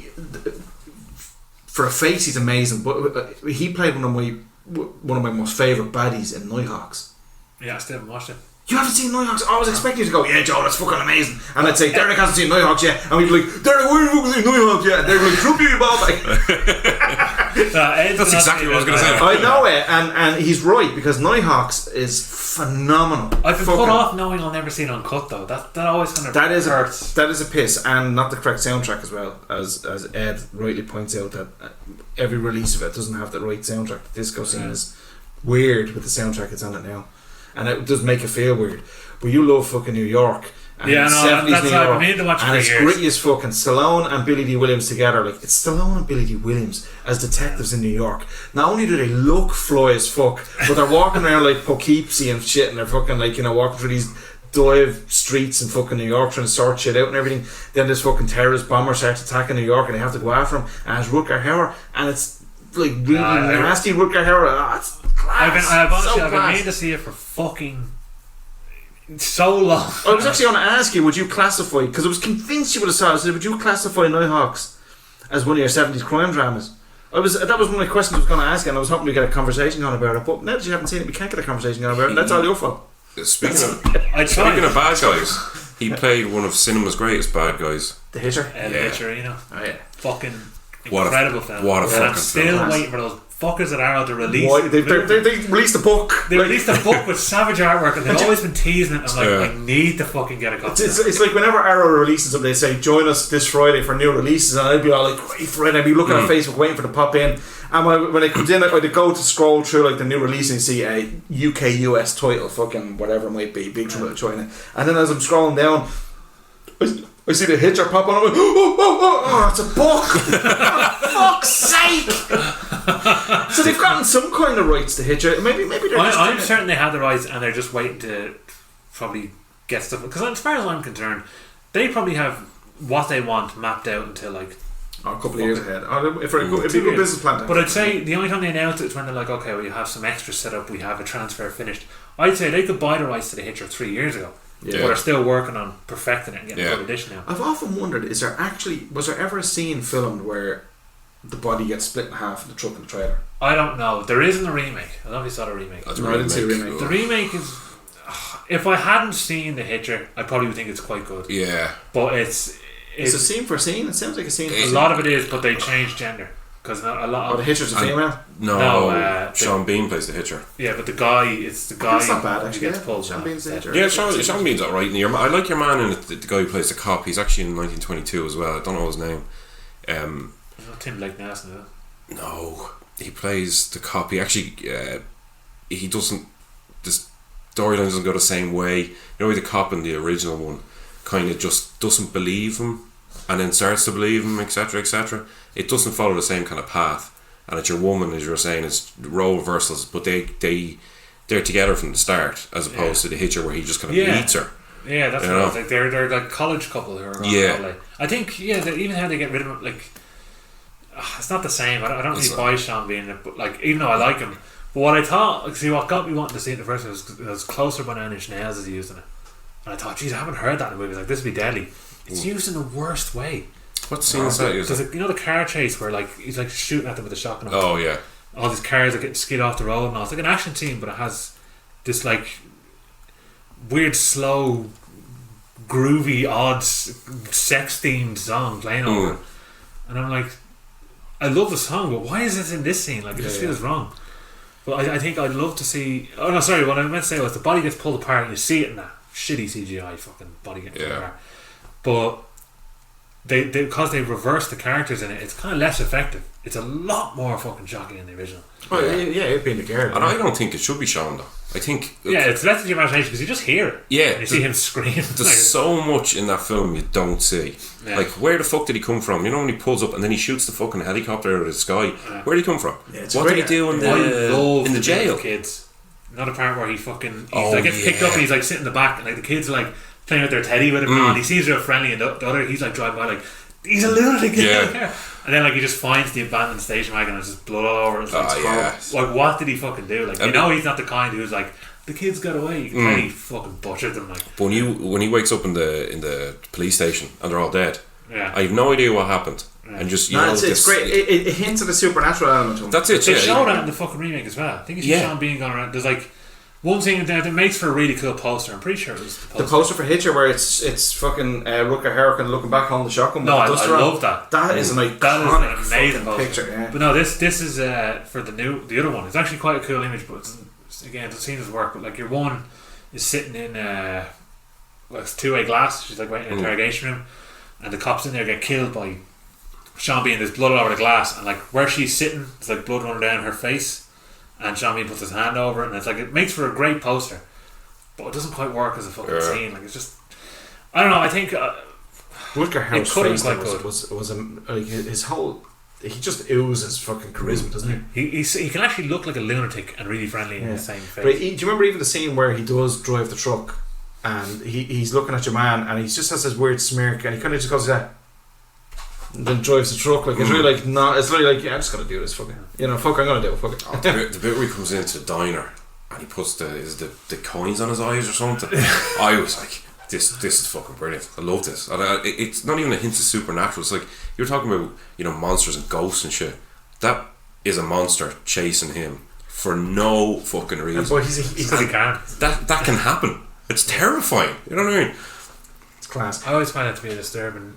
for a face he's amazing. But he played one of my most favourite baddies in Nighthawks. Yeah, I still haven't watched it. You haven't seen Nighthawks? I was expecting you to go, yeah, Joe, that's fucking amazing. And I'd say, Derek hasn't seen Nighthawks yet. And we'd be like, Derek, where have you seen Nighthawks yet? And they'd be like, drop you, Bob. That's exactly what I was going to say. I know it, and he's right, because Nighthawks is phenomenal. I've been put off knowing I'll never see it uncut though. That always kind of hurts. That is a piss, and not the correct soundtrack as well, as Ed rightly points out, that every release of it doesn't have the right soundtrack. The disco scene is weird with the soundtrack that's on it now, and it does make it feel weird. But you love fucking New York. And Yeah, no, 70s that's New what I've York, been meaning to watch and for it's years. gritty as fucking. Stallone and Billy D. Williams together, like it's Stallone and Billy D. Williams as detectives in New York. Not only do they look fly as fuck, but they're walking around like Poughkeepsie and shit, and they're fucking like, you know, walking through these dive streets in fucking New York trying to sort shit out and everything. Then this fucking terrorist bomber starts attacking New York, and they have to go after him. And it's Rutger Hauer, and it's like really nasty Rutger Hauer. Oh, it's class. I've So been class. meaning to see it for fucking so long. I was actually going to ask you, would you classify, because I was convinced you would have saw it, I said, would you classify Nighthawks as one of your 70s crime dramas? That was one of the questions I was going to ask, and I was hoping to get a conversation going about it, but now that you haven't seen it, we can't get a conversation going about it. That's all your fault. Speaking of bad guys, he played one of cinema's greatest bad guys. The Hitcher? Hitcher, you know. Oh yeah. Fucking What incredible a film. what a And fucking I'm still film. waiting for those fuckers at Arrow to release. Why? They released a book. They Like, released a book with savage artwork, and they've always been teasing it. I'm like, Yeah. I need to fucking get a copy. it's like whenever Arrow releases them, they say, join us this Friday for new releases, and I'd be all like, great Friday. I'd be looking on Facebook waiting for it to pop in, and when it comes in, I'd go to scroll through like the new release and see a UK US title, fucking whatever it might be, Big Trouble in China, and then as I'm scrolling down, I see the Hitcher pop on. I'm like, oh, it's a book! For fuck's sake! So they've gotten some kind of rights to Hitcher. Maybe they're just I'm doing it. certain they had the rights, and they're just waiting to probably get stuff. Because as far as I'm concerned, they probably have what they want mapped out until like a couple of years ahead. If it'd be a good business plan. But I'd say the only time they announce it is when they're like, okay, we have some extras set up, we have a transfer finished. I'd say they could buy the rights to the Hitcher 3 years ago. Yeah. But they're still working on perfecting it and getting a good edition now. I've often wondered, was there ever a scene filmed where the body gets split in half in the truck and the trailer? I don't know. There isn't a remake. I don't know if you saw the remake. That's No, I didn't see a remake. The remake is... If I hadn't seen The Hitcher, I probably would think it's quite good. Yeah. But it's It's a scene for a scene. It sounds like a scene for a a scene. lot of it is, but they changed gender. Because a lot Oh, the Hitcher's a female? No, Sean Bean plays the Hitcher. Yeah, but the guy, it's the guy That's not bad, who actually. gets Yeah. pulled. Sean Bean's the Hitcher. Yeah, Sean Bean's alright. I like your man in it, the guy who plays the cop. He's actually in 1922 as well. I don't know his name. Not Tim Blake Nelson, is it? No, he plays the cop. He actually, he doesn't. The storyline doesn't go the same way. You know, the cop in the original one kind of just doesn't believe him, and then starts to believe him, etc., etc. It doesn't follow the same kind of path. And it's your woman, as you were saying, it's role reversals, but they're together from the start, as opposed to the Hitcher where he just kind of meets her. Yeah, that's what I was like. They're like college couple who are around LA. I think even how they get rid of him, like it's not the same. I don't really buy Sean Bean in it, but like even though I like him, but what I thought, like, see what got me wanting to see it the first was Closer by 9 Inch Nails is using it, and I thought, geez, I haven't heard that in a movie. Like this would be deadly. It's used in the worst way. What scene is that? Because you know the car chase where like he's like shooting at them with a shotgun. Oh yeah. All these cars are getting skid off the road and all. It's like an action scene, but it has this like weird, slow, groovy, odd, sex-themed song playing over it. And I'm like, I love the song, but why is it in this scene? Like it just feels wrong. But I think I'd love to see. Oh no, sorry. What I meant to say was the body gets pulled apart and you see it in that shitty CGI fucking body getting pulled apart. But they because they reversed the characters in it, it's kind of less effective. It's a lot more fucking shocking than the original. Well, yeah, it'd be in the girl. And I don't think it should be shown though. I think it's less than your imagination because you just hear it. Yeah, and you see him scream. There's so much in that film you don't see. Yeah. Like, where the fuck did he come from? You know, when he pulls up and then he shoots the fucking helicopter out of the sky. Where did he come from? Yeah, what did he do in the jail? Kids. Another part where he fucking gets picked up and he's like sitting in the back and like the kids are like playing with their teddy with him and he sees real friendly and the other he's like driving by like he's a lunatic. Yeah. And then like he just finds the abandoned station wagon and there's just blood all over it. Like what did he fucking do? Like you know he's not the kind who's like the kids got away. You can tell he fucking butchered them. Like but when he wakes up in the police station and they're all dead, I have no idea what happened. And just it's great. It hints at a supernatural element to him. That's it. They show that in the fucking remake as well. I think it's Sean Bean going around. There's like one thing that makes for a really cool poster. I'm pretty sure it was the poster for Hitcher where it's fucking Rutger Hauer kind of looking back on the shotgun. No, I love that. That is an amazing picture. Yeah. But no, this is for the other one. It's actually quite a cool image, but again, it doesn't seem to work. But like your one is sitting in it's two-way glass. She's like waiting in an interrogation room, and the cops in there get killed by Sean Bean. There's blood all over the glass, and like where she's sitting, there's like blood running down her face. and Sean Bean puts his hand over it, and it's like it makes for a great poster, but it doesn't quite work as a fucking scene. Like it's just, I don't know. I think Rutger Hauer's face was like his whole. He just oozes fucking charisma, doesn't he? He can actually look like a lunatic and really friendly in the same face. But do you remember even the scene where he does drive the truck and he's looking at your man and he just has this weird smirk and he kind of just goes like that and then drives the truck like it's really like it's really like I'm just gonna do this fucking I'm gonna do it fuck it. The bit where he comes into the diner and he puts the coins on his eyes or something. I was like, this is fucking brilliant. I love this. It's not even a hint of supernatural. It's like you're talking about monsters and ghosts and shit. That is a monster chasing him for no fucking reason. But he can. That can happen. It's terrifying. You know what I mean? It's class. I always find it to be a disturbing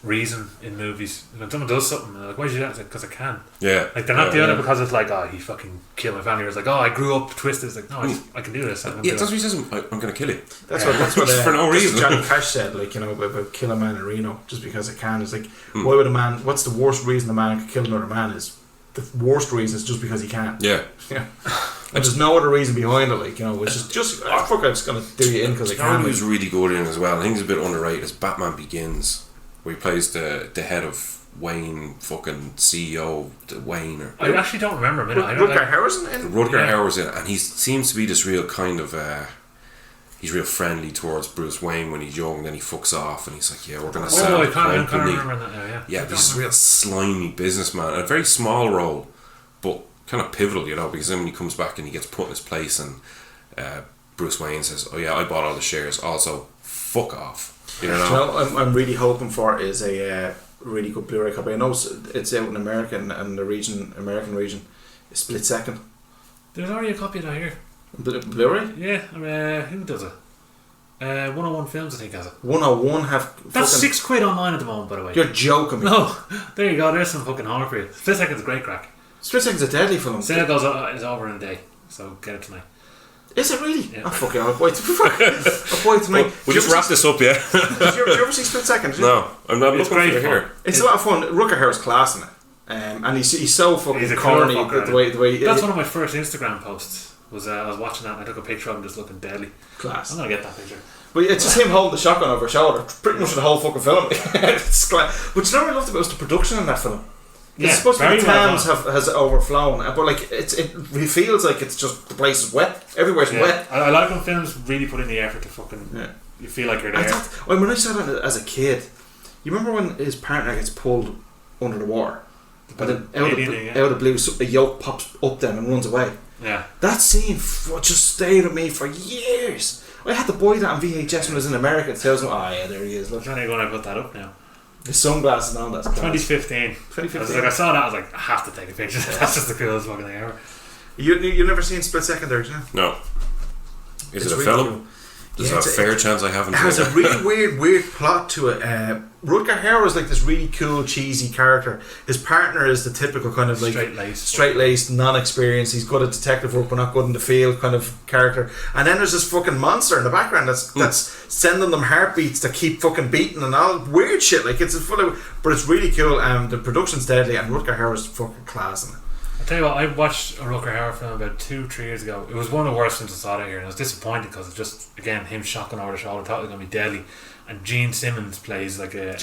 reason in movies. When someone does something, they're like, why did you do that? It's like, because I can. Yeah. Like, they're not doing it because it's like, oh, he fucking killed my family. Or it's like, oh, I grew up twisted. It's like, no, I can do this. That's what he says. I'm going to kill you. That's what for no reason. Johnny Cash said, like, about kill a man in Reno just because I can. It's like, why would a man? What's the worst reason a man could kill another man? Is the worst reason is just because he can. Yeah. And there's no other reason behind it. Like, it's just fuck. I'm just gonna do you in because I can. He was really good in as well. I think he's a bit underrated. Is Batman Begins, where he plays the head of Wayne, fucking CEO Wayne. I actually don't remember a minute. Rutger Hauer's in it. Rutger Hauer's in it, and he seems to be this real kind of. He's real friendly towards Bruce Wayne when he's young. Then he fucks off, and he's like, "Yeah, we're gonna sell the company." I can't remember that now. Yeah, but he's a real slimy businessman. A very small role, but kind of pivotal, because then when he comes back and he gets put in his place, and Bruce Wayne says, "Oh yeah, I bought all the shares. Also, fuck off." I'm really hoping for is a really good Blu-ray copy. I know it's out in America and the American region. A Split Second. There's already a copy of that here. Blu-ray? Yeah, who does it? 101 Films, I think, has it. 101 have. That's £6 online at the moment, by the way. You're joking me. No, there you go. There's some fucking horror for you. Split Second's a great crack. Split Second's a deadly film. Sale is over in a day, so get it tonight. Is it really? Yeah. Oh fucking hell! I'll buy tonight. We'll just wrap this up, yeah. Did you ever see Split Second? No, I'm not looking for it here. It's a lot of fun. Rutger Hauer's class in it, and he's so fucking corny. The way that's one of my first Instagram posts. Was I was watching that and I took a picture of him just looking deadly. Class. I'm gonna get that picture. But it's just him holding the shotgun over his shoulder, pretty much the whole fucking film. It's class. But you know what I loved about was the production in that film. Yeah, it's supposed to be the well Thames has overflown, but like it feels like it's just the place is wet. Everywhere's wet. I like when films really put in the effort to fucking. You feel like you're there. When I saw that as a kid, you remember when his partner gets pulled under the water, and then out of the blue, a yoke pops up then and runs away. Yeah. That scene just stayed with me for years. I had to buy that on VHS when I was in America. It tells me, there he is. Look, I'm trying to go and put that up now. The sunglasses and all that. 2015. 2015. I saw that. I was like, I have to take a picture. That's just the coolest fucking thing ever. You've never seen Split Second, there, yeah? No. Is it a film? Cool. There's a fair chance I haven't. It has a really weird plot to it. Rutger Hauer is like this really cool, cheesy character. His partner is the typical kind of like straight-laced, non-experienced. He's good at detective work, but not good in the field kind of character. And then there's this fucking monster in the background that's sending them heartbeats that keep fucking beating and all weird shit. Like it's full of, but it's really cool. The production's deadly, and Rutger Hauer's fucking class in it. I'll tell you what, I watched a Rutger Hauer film about 2-3 years ago. It was one of the worst films I saw that year, and I was disappointed because it's just, again, him shocking over the shoulder. I thought it was going to be deadly. And Gene Simmons plays like an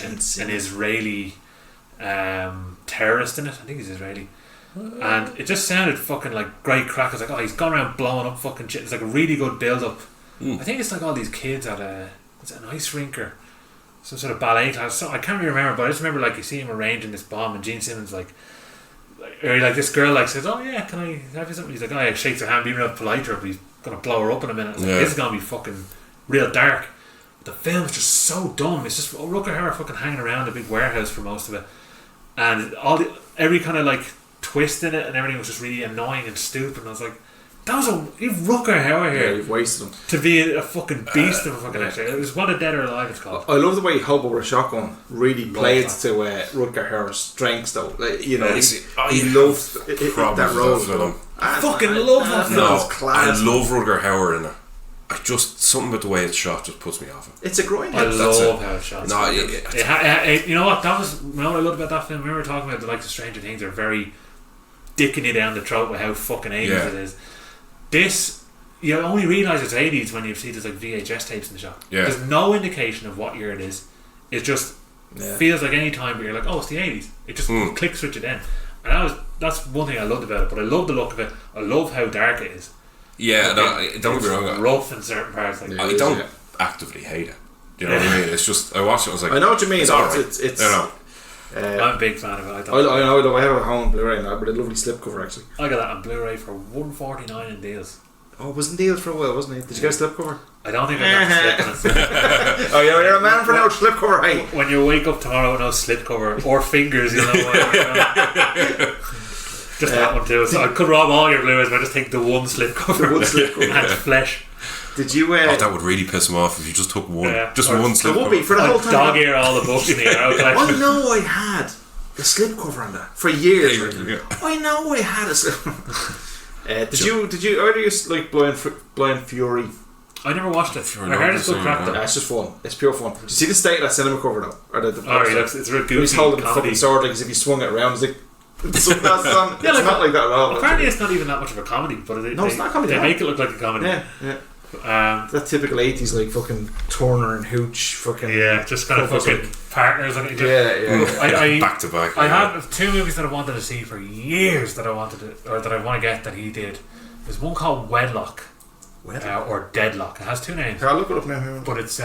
Israeli terrorist in it. I think he's Israeli. And it just sounded fucking like great crack. I was like, he's gone around blowing up fucking shit. It's like a really good build up. I think it's like all these kids at an ice rink or some sort of ballet class. So I can't really remember, but I just remember like you see him arranging this bomb, and Gene Simmons like this girl like says, "Oh yeah, can I have you something?" He's like, "Oh yeah," shakes her hand, being real polite to her, but he's gonna blow her up in a minute. Like, this is gonna be fucking real dark. But the film is just so dumb. It's just Rutger Hauer fucking hanging around a big warehouse for most of it, and every kind of like twist in it and everything was just really annoying and stupid. And I was like, you've Rutger Hauer here. Yeah, you've wasted him to be a fucking beast of a fucking actor. It was What a Dead or Alive it's called. I love the way Hobo with a Shotgun really played to Rutger Hauer's strengths though. He loved that role. I fucking love that film. I love Rutger Hauer in it. Something about the way it's shot just puts me off it. It's a growing. I love how it's shot. No, you know what? That was what I loved about that film. We were talking about the likes of Stranger Things are very dicking you down the throat with how fucking 80s it is. This, you only realise it's 80s when you see there's like VHS tapes in the shop. Yeah. There's no indication of what year it is. It just feels like any time where you're like, oh, it's the 80s. It just clicks with you then. And that's one thing I loved about it. But I love the look of it. I love how dark it is. Yeah, don't get me wrong. Rough in certain parts. Like, I don't actively hate it. Do you know what I mean? It's just I watched it. I was like, I know what you mean. It's alright. It's I'm a big fan of it. I have it at home on Blu-ray now, but a lovely slipcover actually. I got that on Blu-ray for $1.49 in deals. Oh, it was in deals for a while, wasn't it? Did you get a slipcover? I don't think I got the slip on it. Oh, you're a man for no slipcover, hey? When you wake up tomorrow with no slipcover or fingers, you know what? Just that one too. So I could rob all your Blu-rays, but I just take the one slipcover. The one slipcover. And flesh. Did you? that would really piss him off if you just took one, one slip. It would be for the whole time. Dog ear all the books in the air. I know I had a slipcover on that for years. I know I had a slipcover. Did you? Or do you like Blind Fury? I never watched it. I heard it's good crap though. It's just fun. It's pure fun. Did you see the state of that cinema cover though? Or It's real goofy. He's holding the fucking sword like as if he swung it around. It's like it's not like that at all. Apparently, it's not even that much of a comedy, but it's not a comedy. They make it look like a comedy. Yeah. That typical 80s like fucking Turner and Hooch fucking just kind of fucking partners. Yeah. Back to back. I had two movies that I wanted to see for years that I wanted to, or that I want to get that he did. There's one called Wedlock. Or Deadlock. It has two names. I'll look it up now. But it's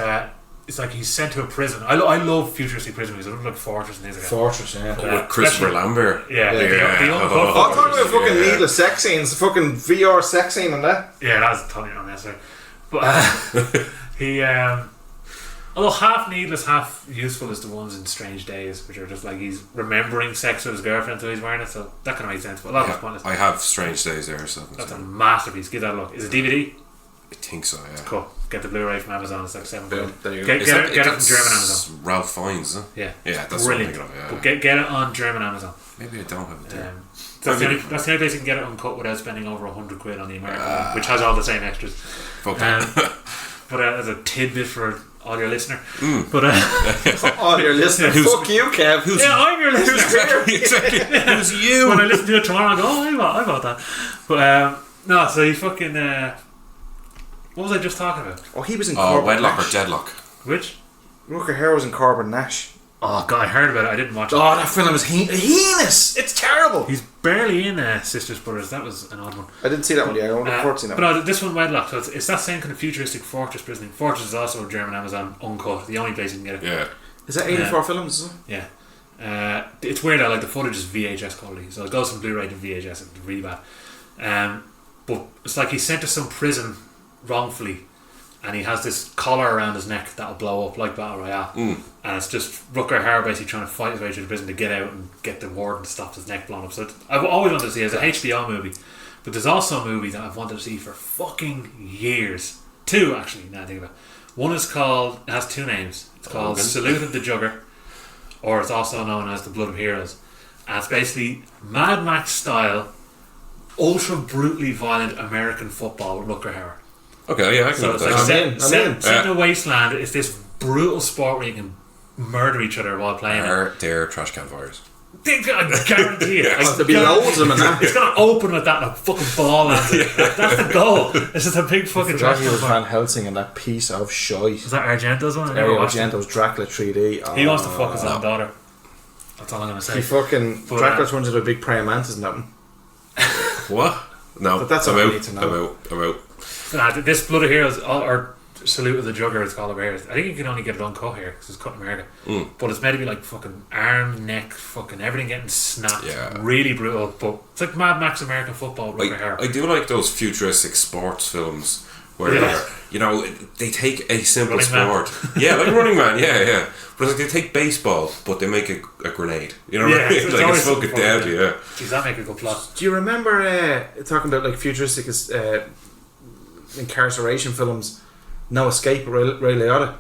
like he's sent to a prison. I love futuristic prison movies. I look like Fortress and things like that. Fortress, yeah. With Christopher Lambert. Yeah. I'm talking about fucking needless sex scenes, fucking VR sex scene and that. Yeah, that's totally unnecessary. But he, although half needless, half useful is the ones in Strange Days, which are just like he's remembering sex with his girlfriend, so he's wearing it. So that kind of makes sense. But a lot of it's pointless. I have Strange Days there, so that's a masterpiece. Give that a look. Is it DVD? I think so. Yeah. Cool. Get the Blu-ray from Amazon. It's like $7. There you go. Get it from German Amazon. Ralph Fiennes, isn't it? Yeah, that's brilliant. But get it on German Amazon. Maybe I don't have it there. That's the only place you can get it uncut without spending over £100 on the American one, which has all the same extras. But as a tidbit for all your listener, but all your listeners, fuck you, Kev. I'm your listener. Exactly. Who's you? When I listen to it tomorrow, I go, I bought that. But no, so he fucking. What was I just talking about? Oh, he was in Corbin Wedlock Nash. or Deadlock. Which? Rutger Hauer was in Corbin Nash. Oh god, I heard about it. I didn't watch it. Oh, that film is heinous. It's terrible. He's barely in Sisters Brothers. That was an odd one. I didn't see that one yet. I only forward seen that. But no, this one Wedlock. So it's that same kind of futuristic Fortress prison. Fortress is also a German Amazon uncut. The only place you can get it. Yeah. Is that 84 films? Is it? Yeah. It's weird. Like the footage is VHS quality, so it goes from Blu-ray to VHS. It's really bad. But it's like he's sent to some prison wrongfully. And he has this collar around his neck that'll blow up like Battle Royale. And it's just Rutger Hauer basically trying to fight his way through the prison to get out and get the warden to stop his neck blown up. So I've always wanted to see it as an HBO movie. But there's also a movie that I've wanted to see for fucking years. Two, actually, now I think about it. One is called, it has two names. It's called Logan. Salute of the Jugger, or it's also known as The Blood of Heroes. And it's basically Mad Max style, ultra brutally violent American football with Rutger Hauer. Okay, yeah, I can So do it's that. like set in a wasteland. It's this brutal sport where you can murder each other while playing it. They're trash can fires. I guarantee it. There'll be loads of them in that. It's going to open with that and a fucking ball lands it. That's the goal. It's just a big fucking trash He can was fire. Van Helsing and that piece of shite. Is that Argento's one? I never Dario watched it. Argento's Dracula 3D. He wants to fuck his own daughter. That's all I'm going to say. He fucking Dracula turns into a big praying mantis and that one. What? No, But that's all I need to know. I'm out. This Blood of Heroes, or Salute of the Jugger, it's called over here. I think you can only get it uncut here because it's cut in America. But it's meant to be like fucking arm, neck, fucking everything getting snapped. Yeah. Really brutal. But it's like Mad Max American football. I do like those futuristic sports films where they take a simple Running Man. sport. Yeah, like Running Man. Yeah. But it's like they take baseball, but they make a grenade. You know what I mean? it's Like always it's fucking something deadly. Yeah. Jeez, that make a good plot. Do you remember talking about like futuristic incarceration films? No Escape, Ray Liotta.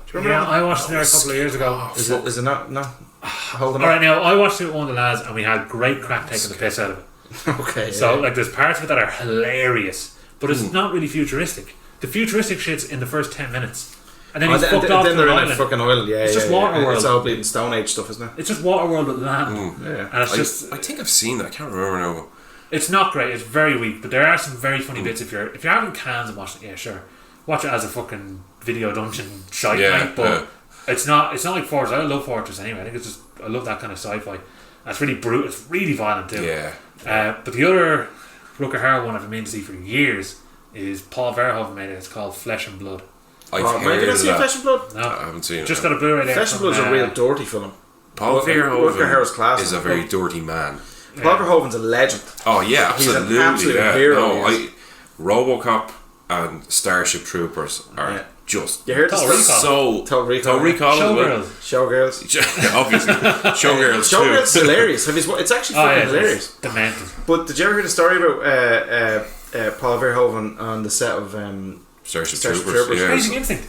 Do you remember that? I watched it there a couple of years ago. Is it not? No. Hold on. Alright, now I watched it with one of the lads and we had great crack taking the piss out of it. Okay. So like there's parts of it that are hilarious, but it's not really futuristic. The futuristic shit's in the first 10 minutes. And then he's fucked off to they're an in a island. fucking island. Yeah, It's just Waterworld. It's all bleeding Stone Age stuff, isn't it? It's just Waterworld with land. Yeah. And it's just I think I've seen that. I can't remember now. It's not great. It's very weak, but there are some very funny bits. If you're having cans and watching it, yeah, sure, watch it as a fucking video dungeon shite night. But it's not like Fortress. I love Fortress anyway. I think it's just I love that kind of sci-fi. And it's really brutal. It's really violent too. Yeah. But the other Rutger Hauer one I've been meaning to see for years is Paul Verhoeven made it. It's called Flesh and Blood. I've heard did I of see that. Flesh and Blood? No, I haven't seen it. just got a Blu-ray there. Flesh and Blood's a real dirty film. Paul Rutger Hauer's class. Verhoeven is a very dirty man. Paul Verhoeven's a legend. Oh yeah, He's an absolutely. absolute yeah. hero, No, he RoboCop and Starship Troopers are just You heard the Total story? Recall. Total Recall. Showgirls. Showgirls. Obviously. Showgirls too. Showgirls is hilarious. It's actually fucking hilarious. Demented. But did you ever hear the story about Paul Verhoeven on the set of Starship Starship Troopers. Troopers. Yeah. Basic Instinct.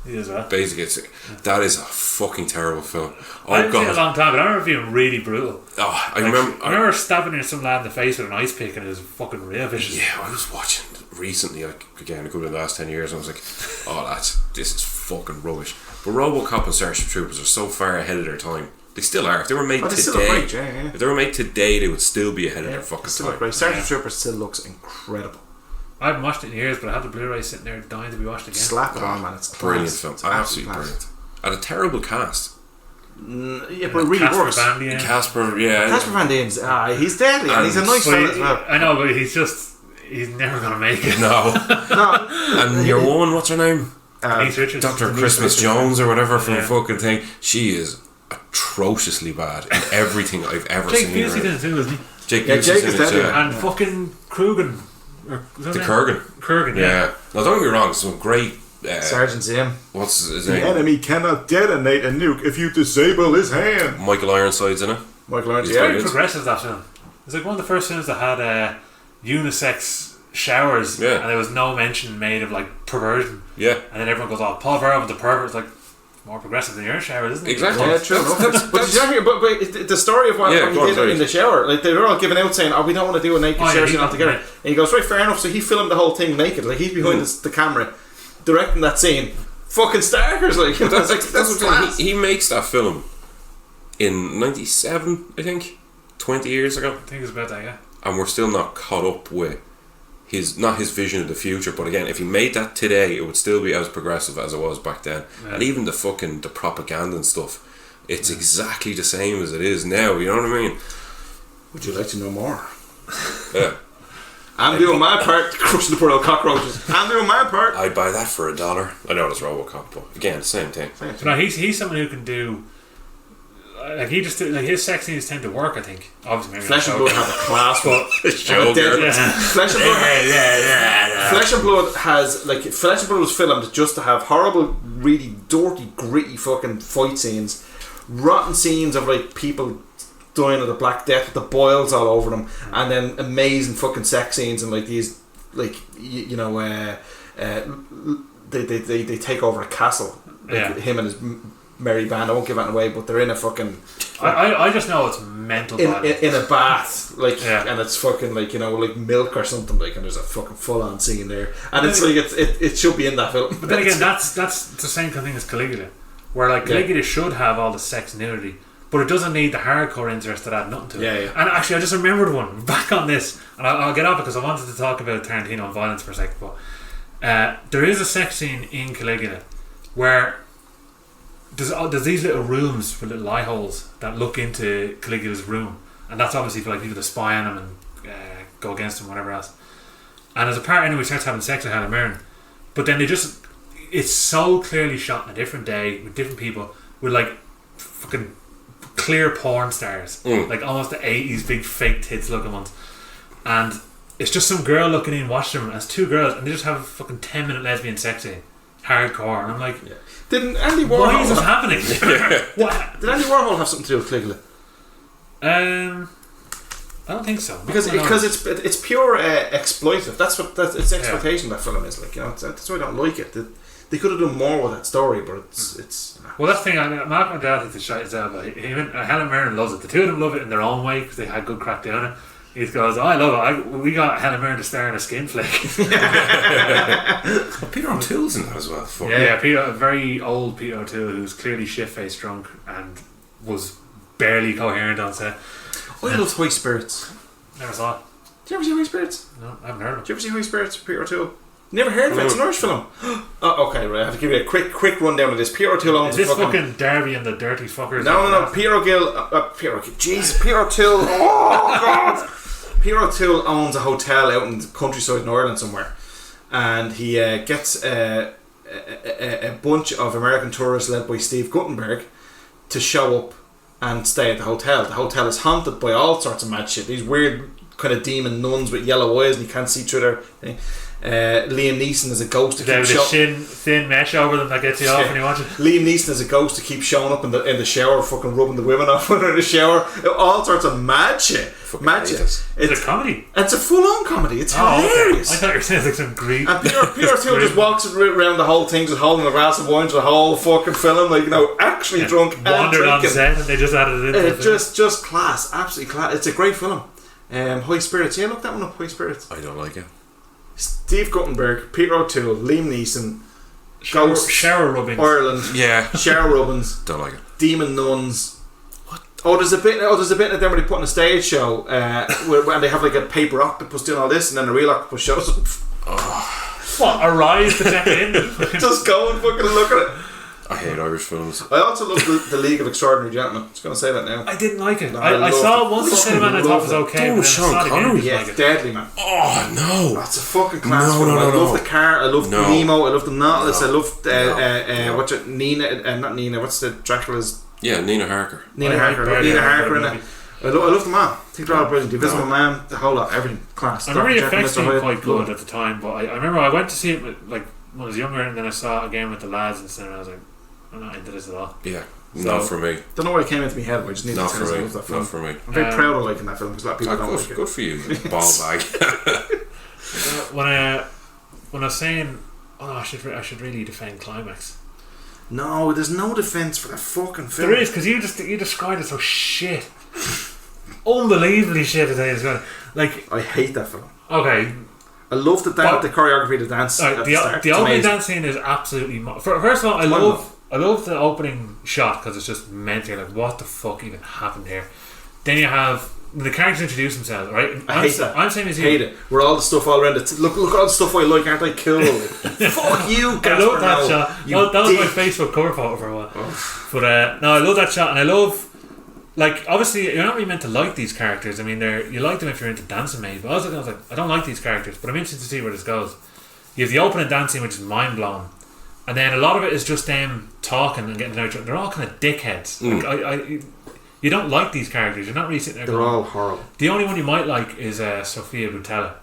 He as well. Basic Instinct. That is a fucking terrible film. Oh I haven't seen it a god. long time, but I remember it being really brutal. Oh, I Like, remember. I remember stabbing some lad in the face with an ice pick, and it was fucking real vicious. Yeah, I was watching recently, like again, a good in the last 10 years, and I was like, oh, this is fucking rubbish. But RoboCop and Starship Troopers are so far ahead of their time. They still are. If they were made Still today, look great, yeah. if they were made today, they would still be ahead of their fucking Still look time. great. Starship Troopers still looks incredible. I haven't watched it in years, but I have the Blu-ray sitting there dying to be watched again. Slap it on, man. It's Brilliant class. film. It's Absolutely class. brilliant. And a terrible cast. Yeah, but it really Casper works. Van Dien. Casper, yeah. Casper Van Dien's, he's deadly and he's a nice But fella as well. I know, but he's never going to make it. No. No, And your one, what's her name? Denise Richards. Dr. Christmas Jones or whatever from Yeah. fucking thing. She is atrociously bad in everything I've ever Jake seen her Busey in. did it too, isn't he? Jake Yeah, Busey's Jake in is it, deadly. yeah. And fucking Krugen. Or, was that The his Kurgan. name? Kurgan, Yeah. yeah. Now don't get me wrong, some great Sergeant Zim. what's his The name? enemy cannot detonate a nuke if you disable his hand. Michael Ironside's in it. Michael Lawrence, He's yeah. very Very good. progressive, that film. It was like one of the first films that had unisex showers, Yeah. and there was no mention made of like perversion. Yeah. And then everyone goes, "Oh, Paul Verhoeven's a pervert." It's like more progressive than your shower, isn't it? Exactly. Yeah, true enough. But did you ever hear but the story of what Yeah, he go on, did sorry. in the shower? Like they were all giving out saying, "Oh, we don't want to do a naked Oh, yeah, shower he scene got- altogether." yeah. And he goes, "Right, fair enough." So he filmed the whole thing naked. Like he's behind the camera, directing that scene. Fucking starkers, like you know, That's that's what I'm class. saying. He makes that film in 97, I think, 20 years ago. I think it's about that, yeah. And we're still not caught up with not his vision of the future, but again, if he made that today, it would still be as progressive as it was back then. Yeah. And even the propaganda and stuff, it's exactly the same as it is now, you know what I mean? Would you like to know more? Yeah. I'm doing my part, crushing the poor old cockroaches. I'm doing my part. I'd buy that for $1. I know it's RoboCop, but again, same thing. So no, he's someone who can do. Like he just like his sex scenes tend to work. I think obviously maybe Flesh and not Blood have a class one. Showgirl. Yeah. Flesh and Blood. Flesh and Blood has Flesh and Blood was filmed just to have horrible, really dirty, gritty fucking fight scenes, rotten scenes of like people dying of the Black Death with the boils all over them, and then amazing fucking sex scenes and like these they take over a castle. Like, Yeah. him and his merry band. I won't give that away, but they're in a fucking I just know it's mental. in a bath, like, Yeah. and it's fucking like like milk or something, like, and there's a fucking full on scene there, and it's like it should be in that film. But then again, that's the same kind of thing as Caligula, where like Caligula should have all the sex and nudity, but it doesn't need the hardcore interest that add nothing to it. Yeah. And actually, I just remembered one back on this, and I'll get off because I wanted to talk about Tarantino and violence for a second. But there is a sex scene in Caligula where there's these little rooms with little eye holes that look into Caligula's room, and that's obviously for like people to spy on him and go against him, whatever else. And as a part, anyway, he starts having sex with Helen Mirren, but then it's so clearly shot in a different day with different people with like fucking clear porn stars, like almost the 80s big fake tits looking ones, and it's just some girl looking in watching them, and it's two girls, and they just have a fucking 10-minute lesbian sex scene, hardcore, and I'm like, Didn't Andy Warhol? why is this happening? What? Did Andy Warhol have something to do with Caligula? I don't think so. Because I don't know. it's pure exploitive. It's exploitation. That film is like, that's why I don't like it. They could have done more with that story, but it's. Well, that's the thing. Malcolm Dad thinks it's shite as well, but Helen Mirren loves it. The two of them love it in their own way because they had good crack down it. He goes, "Oh, I love it. We got Helen Mirren to star in a skin flick." But Peter O'Toole's in that as well. Fuck. Yeah, Peter, a very old Peter O'Toole who's clearly shit-faced drunk and was barely coherent on set. I loved High Spirits. Never saw it. Did you ever see High Spirits? No, I haven't heard of Did you ever see High Spirits? Peter O'Toole. Never heard of it. It's an Irish film. Okay, right. I have to give you a quick rundown of this. Peter O'Toole owns. Is this fucking Derby and the Dirty Fuckers? No. Peter O'Toole. Jesus, Peter O'Toole. Oh God. Peter O'Toole owns a hotel out in the countryside in Ireland somewhere, and he gets a bunch of American tourists led by Steve Guttenberg to show up and stay at the hotel. The hotel is haunted by all sorts of mad shit. These weird kind of demon nuns with yellow eyes and you can't see through their thing. Liam Neeson is a ghost to keep thin mesh over them that gets you off when you watch it. Liam Neeson is a ghost to keep showing up in the shower, fucking rubbing the women off under the shower. All sorts of mad shit. Mad shit. It's a comedy. It's a full-on comedy. It's hilarious. Okay. I thought you were saying like some Greek. And Peter O'Toole just walks around the whole thing, just holding a glass of wine for the whole fucking film, like, you know, actually drunk and wandered on drinking. set and they just added it in. Just class, absolutely class. It's a great film. High Spirits. Yeah, look that one up. High Spirits. I don't like it. Steve Guttenberg, Peter O'Toole, Liam Neeson, shower rubbings. Ireland. Yeah. Shower rubbings. Don't like it. Demon nuns. What? There's a bit in them where they put on a stage show where they have like a paper octopus doing all this, and then a real octopus shows up. What? Arrive to check in? Just go and fucking look at it. I hate Irish films. I also love the League of Extraordinary Gentlemen. I'm just going to say that now. I didn't like it. No, I saw one cinema and I thought it was okay. Dude, Sean Connery. Yeah, it's deadly, man. Oh no! That's a fucking class film. I love the car. I love Nemo. I love the Nautilus. I love what's it? Nina, not Nina. What's the Dracula's? Yeah, Nina Harker. Nina Harker in it. I love the man. I think they're all brilliant. The Invisible Man, the whole lot, everything class. I remember the effects being quite good at the time, but I remember I went to see it when I was younger, and then I saw it again with the lads in the cinema. I was like, I'm not into this at all. Yeah, not for me. Don't know why it came into my head, but I just need to say I love that film. Not for me. I'm very proud of liking that film because a lot of people don't like it. Good for you, ball bag. When I was saying, I should really defend Climax. No, there's no defence for that fucking film. There is, because you described it so shit. Unbelievably shit today as well. Like, I hate that film. Okay. I love the choreography, the dance. The opening dance scene is absolutely. First of all, I love the opening shot because it's just mental. Like, what the fuck even happened here? Then you have the characters introduce themselves, right? I hate that. I'm saying as you hate it. Where all the stuff all around it. Look at all the stuff I like. Aren't I cool? Fuck you, Gasper. I love that shot. That was my Facebook cover photo for a while. But no, I love that shot, and I love. Like, obviously, you're not really meant to like these characters. I mean, you like them if you're into dancing, maybe. But I was like, I don't like these characters, but I'm interested to see where this goes. You have the opening dancing, which is mind blowing, and then a lot of it is just them talking and getting to know each other. They're all kind of dickheads. Like, you don't like these characters. You're not really sitting there. They're all horrible. The only one you might like is Sophia Boutella,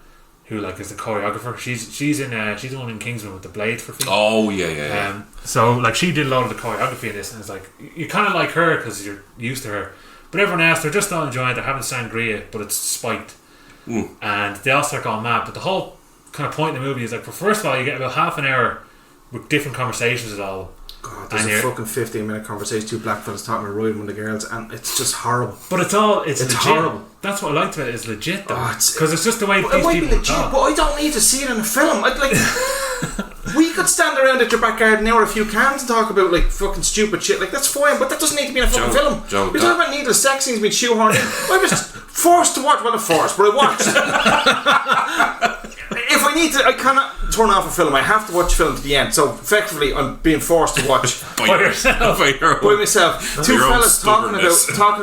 who is the choreographer. She's the one in Kingsman with the blades for feet. Oh yeah. So like she did a lot of the choreography in this, and it's like you kind of like her because you're used to her. But everyone else, they're just all enjoying it. They're having sangria, but it's spiked. And they all start going mad. But the whole kind of point in the movie is like, first of all, you get about half an hour with different conversations with all of them. God, there's a fucking 15-minute conversation, two black fellas talking about riding with the girls, and it's just horrible. But it's legit. Horrible. That's what I liked about it. It's legit though, because it's just the way these people talk. But I don't need to see it in a film. We could stand around at your back garden now with a few cans and talk about like fucking stupid shit. Like, that's fine, but that doesn't need to be in a fucking film. We're talking about needless sex scenes being shoehorned in. I was forced to watch. Well, not forced, but I watched. If I need to, I cannot turn off a film. I have to watch a film to the end. So effectively, I'm being forced to watch by yourself. By myself. Two fellas talking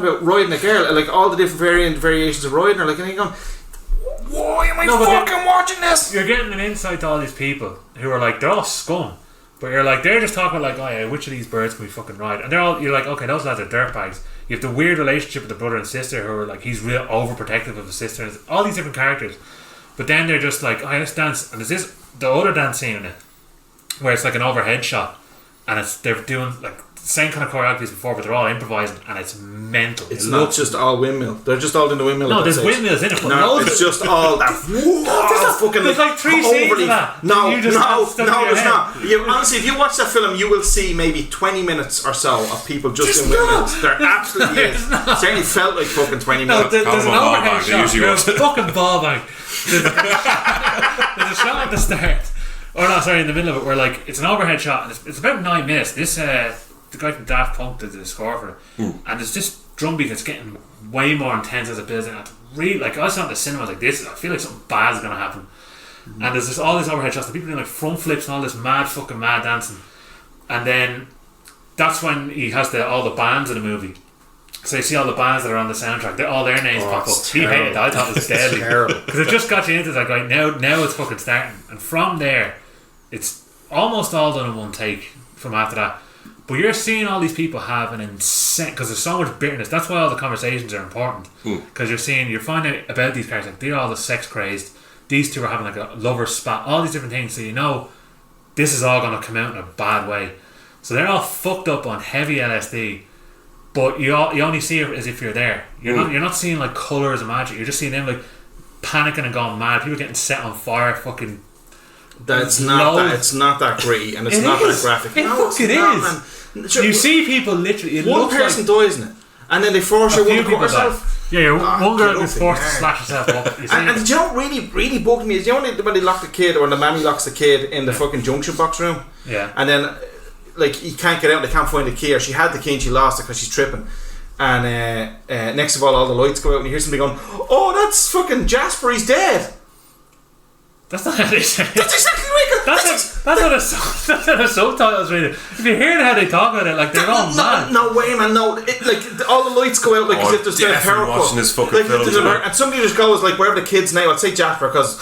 about riding a girl, like all the different variations of riding her. Like, and you're going, why am I fucking watching this? You're getting an insight to all these people who are like, they're all scum, but you're like, they're just talking like, oh yeah, which of these birds can we fucking ride? And you're like, okay, those lads are dirtbags. You have the weird relationship with the brother and sister who are like, he's real overprotective of his sister, and all these different characters. But then they're just like, oh, let's dance. And there's the other dance scene in it where it's like an overhead shot, and they're doing like the same kind of choreography as before, but they're all improvising, and it's mental. It's not just all windmill. They're just all doing the windmill. No, there's windmills in it. No, it's just all that. There's like 3 scenes of that. No, there's not. Honestly, if you watch that film, you will see maybe 20 minutes or so of people just doing windmills. There absolutely is. It certainly felt like fucking 20 minutes. There's an overhead shot. There's a fucking ball bag. There's a shot at the start, or no, sorry, in the middle of it, where like it's an overhead shot, and it's about 9 minutes. This the guy from Daft Punk did the score for it, and there's this drum beat that's getting way more intense as it builds, and it's really, like, I saw it in the cinema, I was like, this, I feel like something bad is going to happen. And there's just all these overhead shots, the people doing like front flips and all this mad dancing. And then that's when he has all the bands in the movie. So you see all the bands that are on the soundtrack, all their names pop up. He hated that. I thought it was deadly. Because it just got you into that, like, now it's fucking starting. And from there, it's almost all done in one take from after that. But you're seeing all these people have an insane, because there's so much bitterness. That's why all the conversations are important. Because you're finding out about these characters, like, they're all the sex crazed. These two are having like a lover spat, all these different things. So you know this is all going to come out in a bad way. So they're all fucked up on heavy LSD. But you only see it as if you're there. You're not seeing like colours and magic. You're just seeing them like panicking and going mad. People getting set on fire. Fucking. It's not that gritty, and it's not that graphic. It is. Man. Sure, you see people literally. One person dies in it, and then they force you one to cut herself. Yeah, one girl gets forced to slash herself up. And you know what really bugged me is, you know when they lock the kid, or the mammy locks the kid in the fucking junction box room, and then like he can't get out, they can't find the key, or she had the key and she lost it because she's tripping, and next of all the lights go out and you hear somebody going, "Oh, that's fucking Jasper, he's dead." That's not how they say it. That's exactly right. That's how the subtitles read it. If you hear how they talk about it, like they're all mad. No way, man. No, like all the lights go out like as if there's a power cut. Watching this fucking film, and somebody just goes like, "Wherever the kid's name," I'd say Jasper because.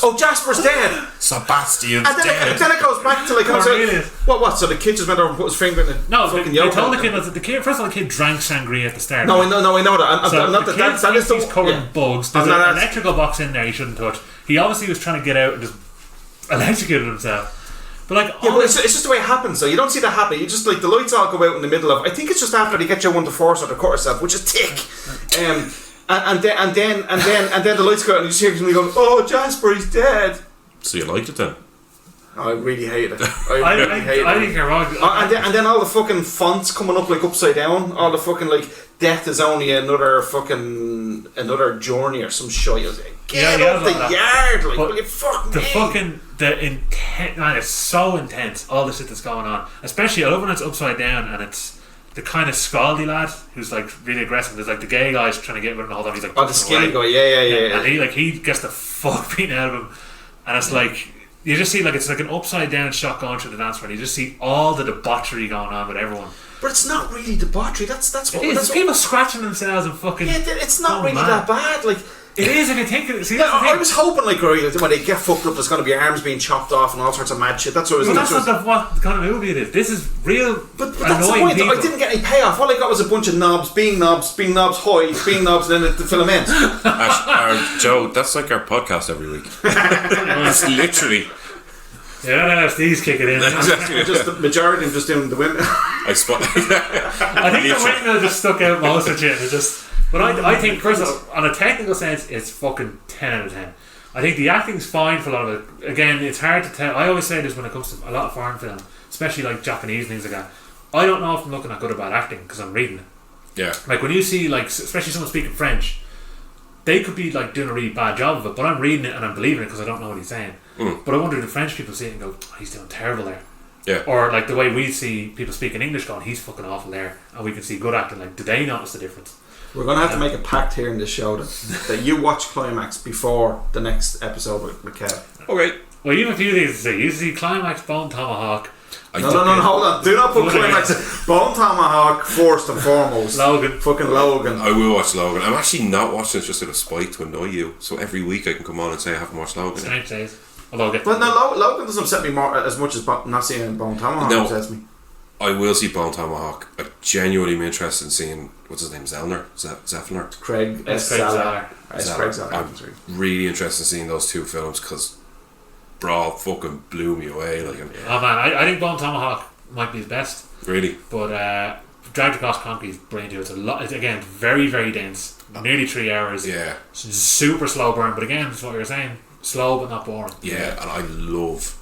Oh, Jasper's dead. Sebastian's dead. And then it goes back to like what? So the kid just went over and put his finger in the fucking yolk. They told the kid that the kid. First of all, the kid drank sangria at the start. No, I know that. I'm not that. That is the covered in bugs. There's an electrical box in there he shouldn't touch. He obviously was trying to get out and just electrocuted himself. But like, but it's just the way it happens. So you don't see that happen. You just like the lights all go out in the middle of. I think it's just after they get you one to force her to cut herself, which is tick. And then the lights go out and you see somebody going, "Oh, Jasper, he's dead." So you liked it then? I really hate it. I think you're wrong. And then all the fucking fonts coming up like upside down. All the fucking like death is only another journey or some shit. I was like, get up the yard, like, will you fuck me? The intent, man, it's so intense. All the shit that's going on, especially I love when it's upside down and it's the kind of scaldy lad who's like really aggressive. There's like the gay guy's trying to get rid of the whole time. He's like, the skinny guy, yeah. And he gets the fuck beaten out of him, and it's like you just see like it's like an upside down shot going through the dance floor. You just see all the debauchery going on with everyone. But it's not really debauchery. That's what it is. That's people scratching themselves and fucking. Yeah, it's not really that bad. Like. It is if you think of it. See, I was hoping like when they get fucked up there's going to be arms being chopped off and all sorts of mad shit. That's what it was. Well, that's not what kind of movie it is. This is real. But that's the point. People. I didn't get any payoff. All I got was a bunch of knobs, being knobs, and then the film ends. Joe, that's like our podcast every week. It's literally. Yeah, these kick it in. Exactly. Just the majority of them just doing the women. I think the women just stuck out most of it. Just. But I think, first of all, on a technical sense, it's fucking 10 out of 10. I think the acting's fine for a lot of it. Again, it's hard to tell. I always say this when it comes to a lot of foreign film, especially like Japanese things like that. I don't know if I'm looking at good or bad acting because I'm reading it. Yeah. Like when you see, like, especially someone speaking French, they could be like doing a really bad job of it, but I'm reading it and I'm believing it because I don't know what he's saying. But I wonder if the French people see it and go, oh, he's doing terrible there. Yeah. Or like the way we see people speaking English going, he's fucking awful there, and we can see good acting. Like, do they notice the difference? We're going to have to make a pact here in this show that you watch Climax before the next episode with Kev. Okay. Well, you have a few things to say. You see Climax, Bone Tomahawk. No, hold on. Do not put Climax. Bone Tomahawk first and foremost. Logan. Fucking Logan. I will watch Logan. I'm actually not watching this just out of spite to annoy you. So every week I can come on and say I haven't watched Logan. Same days. But no, Logan doesn't upset me more as much as not seeing Bone Tomahawk upsets me. I will see Bone Tomahawk. I genuinely am interested in seeing, what's his name, Zeffner? Craig Zellner. I'm really interested in seeing those two films because Brawl fucking blew me away. Like, oh man, I think Bone Tomahawk might be his best. Really? But Dragged Across Concrete is brilliant too. It's a lot. It's, again, very, very dense. Nearly 3 hours. Yeah. Super slow burn, but again, it's what you were saying. Slow but not boring. Yeah, and I love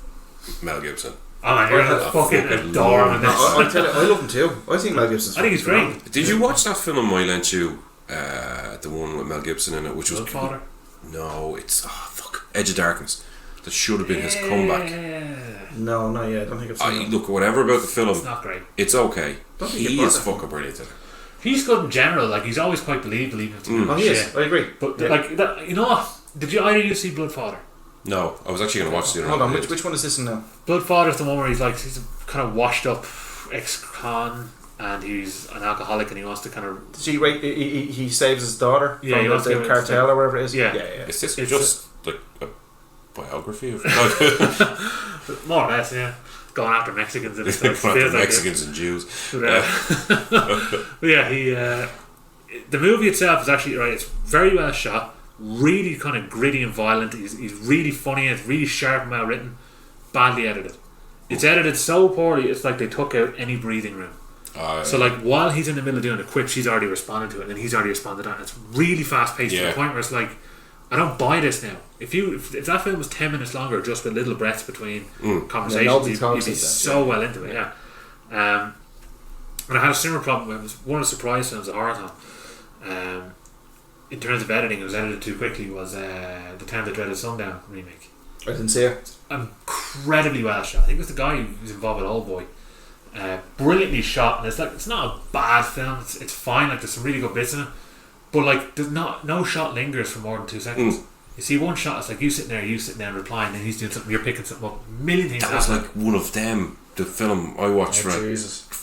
Mel Gibson. Oh man, you're gonna fucking adore him in this. I tell you, I love him too. I think Mel Gibson's. I think he's great. Did you watch that film I lent you? The one with Mel Gibson in it, which was Godfather? No, it's Edge of Darkness. That should have been his comeback. No, I don't think it's. Look, whatever about the film, it's not great. It's okay. He is fucking brilliant in it. He's good in general. Like he's always quite believable, even if Oh, he is. I agree. But like that, you know what? Did you either you see Bloodfather? No, I was actually going to watch the other Hold on, one. which one is this in now? Bloodfather's the one where he's a kind of washed up ex-con and he's an alcoholic and he wants to kind of. He saves his daughter Yeah, from he wants to the cartel or whatever it is. Yeah. Is this It's just like a biography of more or less, yeah. Going after Mexicans and stuff. Going after Feels like Mexicans and Jews? But yeah, he. The movie itself is actually right. It's very well shot, really kind of gritty and violent. He's really funny. It's really sharp and well written. Badly edited. It's edited so poorly. It's like they took out any breathing room. So like while he's in the middle of doing a quip, she's already responded to it, and then he's already responded to it. And it's really fast paced to the point where it's like, I don't buy this now. If that film was 10 minutes longer, just with little breaths between conversations, you'd be so well into it. Yeah. And I had a similar problem. It was one of the surprise films at Horathon. In terms of editing, it was edited too quickly. Was the Town That Dreaded Sundown remake? I didn't see it. Incredibly well shot. I think it was the guy who was involved with Old Boy. Brilliantly shot, and it's not a bad film. It's fine. Like there's some really good bits in it, but like there's no shot lingers for more than 2 seconds. You see one shot, it's like you sitting there replying, and he's doing something, you're picking something up. A million things. That was like one of them. The film I watched for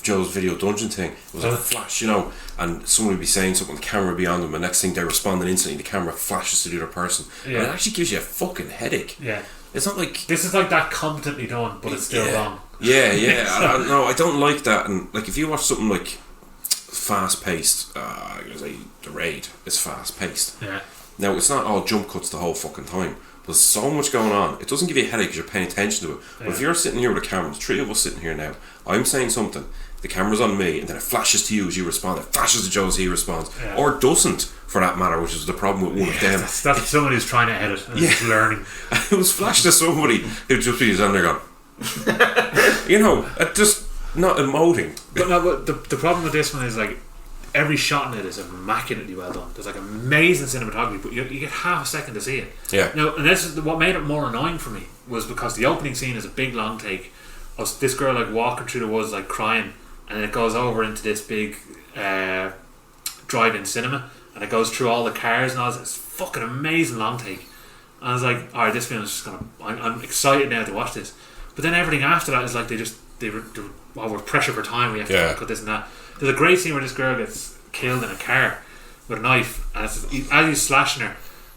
Joe's Video Dungeon thing. It was a flash, and someone would be saying something, the camera would be on them, and next thing they're responding instantly, the camera flashes to the other person. And it actually gives you a fucking headache. Yeah. It's not like this is like that competently done, but it's still wrong. Yeah. I don't like that. And like if you watch something like fast paced, I'm gonna say The Raid is fast paced. Yeah. Now it's not all jump cuts the whole fucking time. There's so much going on. It doesn't give you a headache because you're paying attention to it. But if you're sitting here with a camera, there's 3 of us sitting here now. I'm saying something. The camera's on me, and then it flashes to you as you respond. It flashes to Joe as he responds, or doesn't, for that matter, which is the problem with one of them. That's someone who's trying to edit and is learning. It was flashed to somebody who just be on there going, just not emoting. But the problem with this one is like every shot in it is immaculately well done. There's like amazing cinematography, but you get half a second to see it. Yeah. Now, and this is what made it more annoying for me was because the opening scene is a big long take of this girl like walking through the woods like crying, and then it goes over into this big drive-in cinema, and it goes through all the cars and all this. It's fucking amazing long take. And I was like, alright, this film is just gonna. I'm excited now to watch this. But then everything after that is like we're pressure for time. We have to cut this and that. There's a great scene where this girl gets killed in a car with a knife, and as he's slashing her,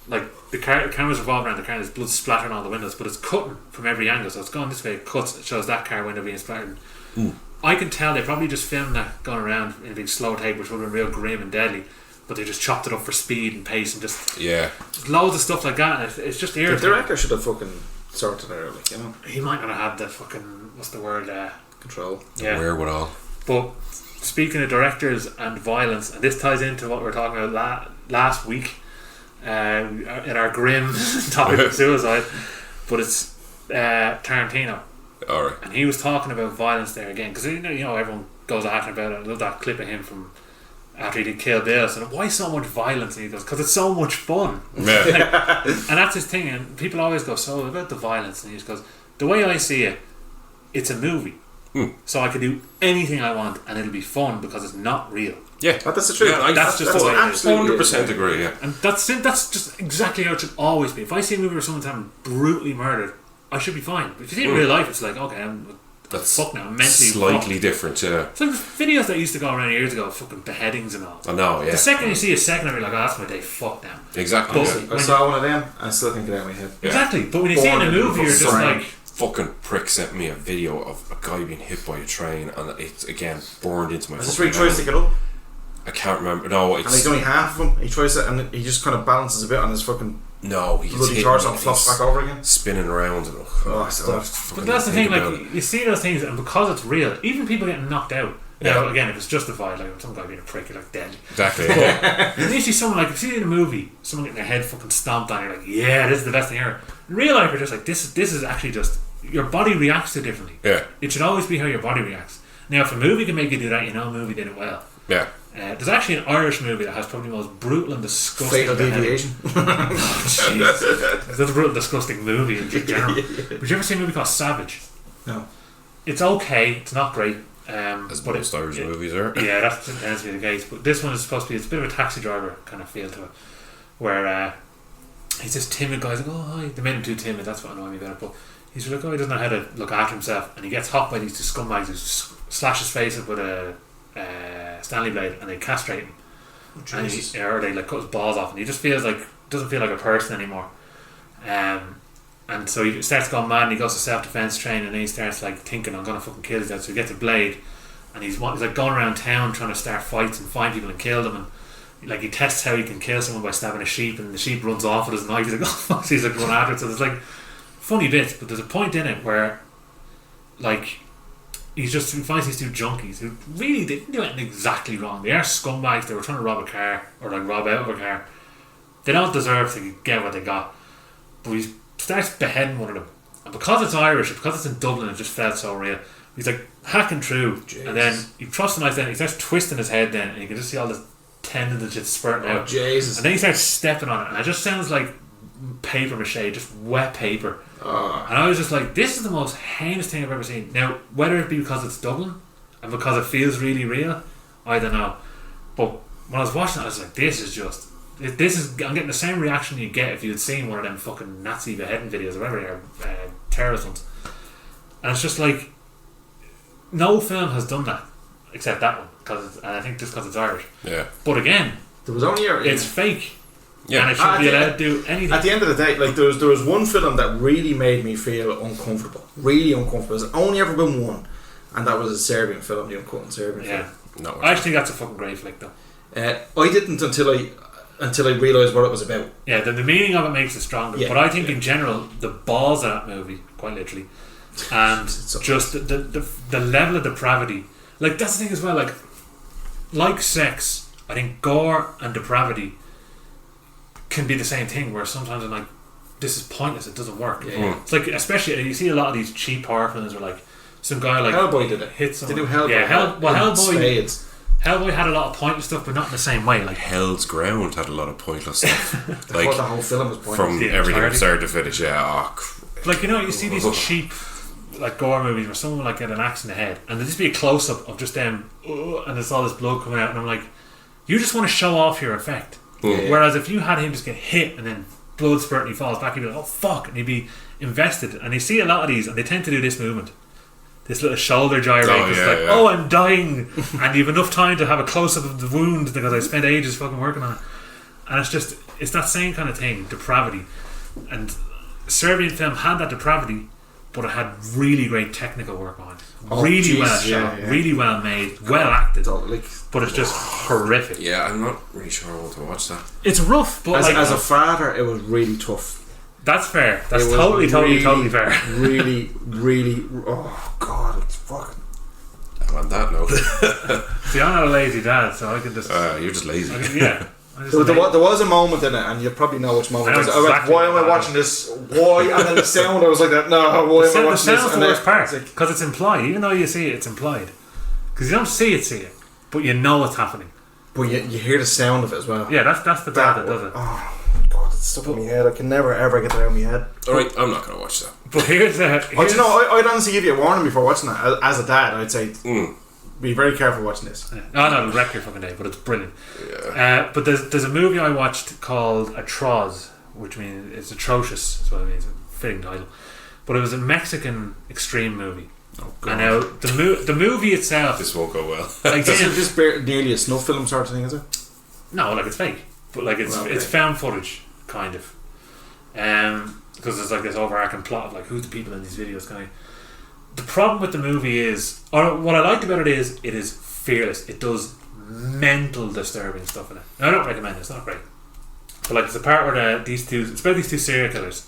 like the camera's revolving around the car, and there's blood splattering on all the windows, but it's cutting from every angle, so it's going this way, it cuts, it shows that car window being splattered. I can tell they probably just filmed that going around in a big slow tape, which would have been real grim and deadly, but they just chopped it up for speed and pace and just loads of stuff like that, and it's just irritating. The director should have fucking sorted it out, He might not have had the fucking what's the word control. Yeah. Wherewithal. But speaking of directors and violence, and this ties into what we were talking about last week in our grim topic of suicide, but it's Tarantino. Alright. And he was talking about violence there again, because everyone goes after about it. I love that clip of him from after he did Kill Bill, so why so much violence? And he goes, because it's so much fun. Yeah. And that's his thing, and people always go, so about the violence, and he just goes, the way I see it, it's a movie. So I can do anything I want and it'll be fun because it's not real. Yeah, that's the truth. Yeah, that's just the way it is. 100% agree. Yeah, and that's just exactly how it should always be. If I see a movie where someone's having brutally murdered, I should be fine. But if you see it in real life, it's like, okay, that's fuck now. I'm mentally slightly fucked. Different. Yeah, it's like videos that used to go around years ago, fucking beheadings and all. I know. Yeah. The second you see a second, you're like, oh, that's my day. Fuck now. Exactly. I saw one of them. I still think it out of my head. Exactly. But when you see it in a movie, you're just like. Fucking prick sent me a video of a guy being hit by a train, and it's again burned into my. Is this where he tries to get up? I can't remember. No, it's. And he's only half of him. He tries to, and he just kind of balances a bit on his fucking. No, he bloody charge and flops back over again. Spinning around and but that's the thing, like you see those things, and because it's real, even people getting knocked out. Now, again, if it's justified, like some guy being a prick, you're like dead. Exactly. And you see someone like, if you see in a movie, someone getting their head fucking stomped on, you're like, yeah, this is the best thing ever. In real life, you're just like, this is actually just your body reacts to it differently. Yeah. It should always be how your body reacts. Now, if a movie can make you do that, a movie did it well. Yeah. There's actually an Irish movie that has probably the most brutal and disgusting. Fatal Deviation. Oh, jeez. That's a brutal, disgusting movie in general. Would you ever see a movie called Savage? No. It's okay. It's not great. As most Irish movies are. Yeah, that tends to be the case. But this one is supposed to be, it's a bit of a Taxi Driver kind of feel to it, where he's this timid guy. He's like, oh hi, they made him too timid. That's what annoyed me about it. But he's like, oh, he doesn't know how to look after himself, and he gets hot by these two scumbags who slash his face up with a Stanley blade, and they castrate him. And or they like cut his balls off, and he just doesn't feel like a person anymore. And so he starts going mad, and he goes to self-defense training, and then he starts like thinking, I'm gonna fucking kill his dad. So he gets a blade, and he's like going around town trying to start fights and find people and kill them, and like he tests how he can kill someone by stabbing a sheep, and the sheep runs off with his knife. He's like, oh fuck, so he's like running after it. So there's like funny bits, but there's a point in it where like he finds these two junkies who really they didn't do anything exactly wrong. They are scumbags. They were trying to rob a car, or like rob out of a car. They don't deserve to get what they got, but he starts beheading one of them, and because it's Irish, because it's in Dublin, it just felt so real. He's like hacking through, Jesus. And then he trusts him, then he starts twisting his head, then and you can just see all the tendons and shit spurting out. Jesus. And then he starts stepping on it, and it just sounds like paper mache, just wet paper. And I was just like, this is the most heinous thing I've ever seen. Now, whether it be because it's Dublin and because it feels really real, I don't know. But when I was watching it, I was like, I'm getting the same reaction you get if you had seen one of them fucking Nazi beheading videos or whatever they are, terrorist ones. And it's just like, no film has done that except that one, and I think just because it's Irish. Yeah. But again, there was only it's fake. Yeah. And it shouldn't be allowed to do anything. At the end of the day, like there was one film that really made me feel uncomfortable. Really uncomfortable. There's only ever been one, and that was a Serbian film, the Uncut Serbian film. No, I actually think that's a fucking great flick though. I didn't until I realised what it was about. Yeah, the meaning of it makes it stronger. Yeah, but I think in general, the balls of that movie, quite literally, and just the level of depravity. Like that's the thing as well. Like sex, I think gore and depravity can be the same thing. Where sometimes I'm like, this is pointless. It doesn't work. Yeah. It's like, especially you see a lot of these cheap horror films where like some guy like Hellboy did it. Hit someone. They do Hellboy. Yeah, Hellboy. Spades. Hellboy had a lot of pointless stuff, but not in the same way. Like Hell's Ground had a lot of pointless stuff. Like the whole film was pointless. From everything from start to finish. Yeah. Like you see these cheap like gore movies where someone like get an axe in the head, and there just be a close up of just them, and there's all this blood coming out, and I'm like, you just want to show off your effect. Yeah. Whereas if you had him just get hit and then blood spurt and he falls back, you'd be like, oh fuck, and he'd be invested. And you see a lot of these, and they tend to do this movement, this little shoulder gyrate. Oh, I'm dying, and you've enough time to have a close up of the wound because I spent ages fucking working on it. And it's that same kind of thing, depravity. And Serbian film had that depravity, but it had really great technical work on it. Well shot, really well made, well acted. But it's just horrific. Yeah, I'm not really sure I want to watch that. It's rough, but as a father, it was really tough. That's fair. That's totally fair. Really, oh god, it's fucking. On that note, see, I'm not a lazy dad, so I can just. You're just lazy. There was a moment in it, and you probably know which moment. I was like, why am I watching this? Why? And then the sound, I was like, that. No, why am I watching this? The sound's the worst part because it's implied. Even though you see it, it's implied. Because you don't see it, but you know what's happening. But you hear the sound of it as well. Yeah, that's the part that does it. Oh god, it's stuck in my head. I can never ever get that out of my head. Alright, I'm not going to watch that. But I'd honestly give you a warning before watching that. As a dad, I'd say be very careful watching this. No, it'll wreck your fucking day, but it's brilliant. Yeah. But there's a movie I watched called Atroz, which means it's atrocious. That's what it means. It's a fitting title. But it was a Mexican extreme movie. Oh god. And now the movie itself, this won't go well. Is it just nearly a snuff film sort of thing? Is it? No, like it's fake, but like it's found footage kind of. Because there's like this overarching plot of like who's the people in these videos kind of. The problem with the movie is, or what I liked about it is fearless. It does mental disturbing stuff in it. Now, I don't recommend it, it's not great. But like there's a part where it's about these two serial killers,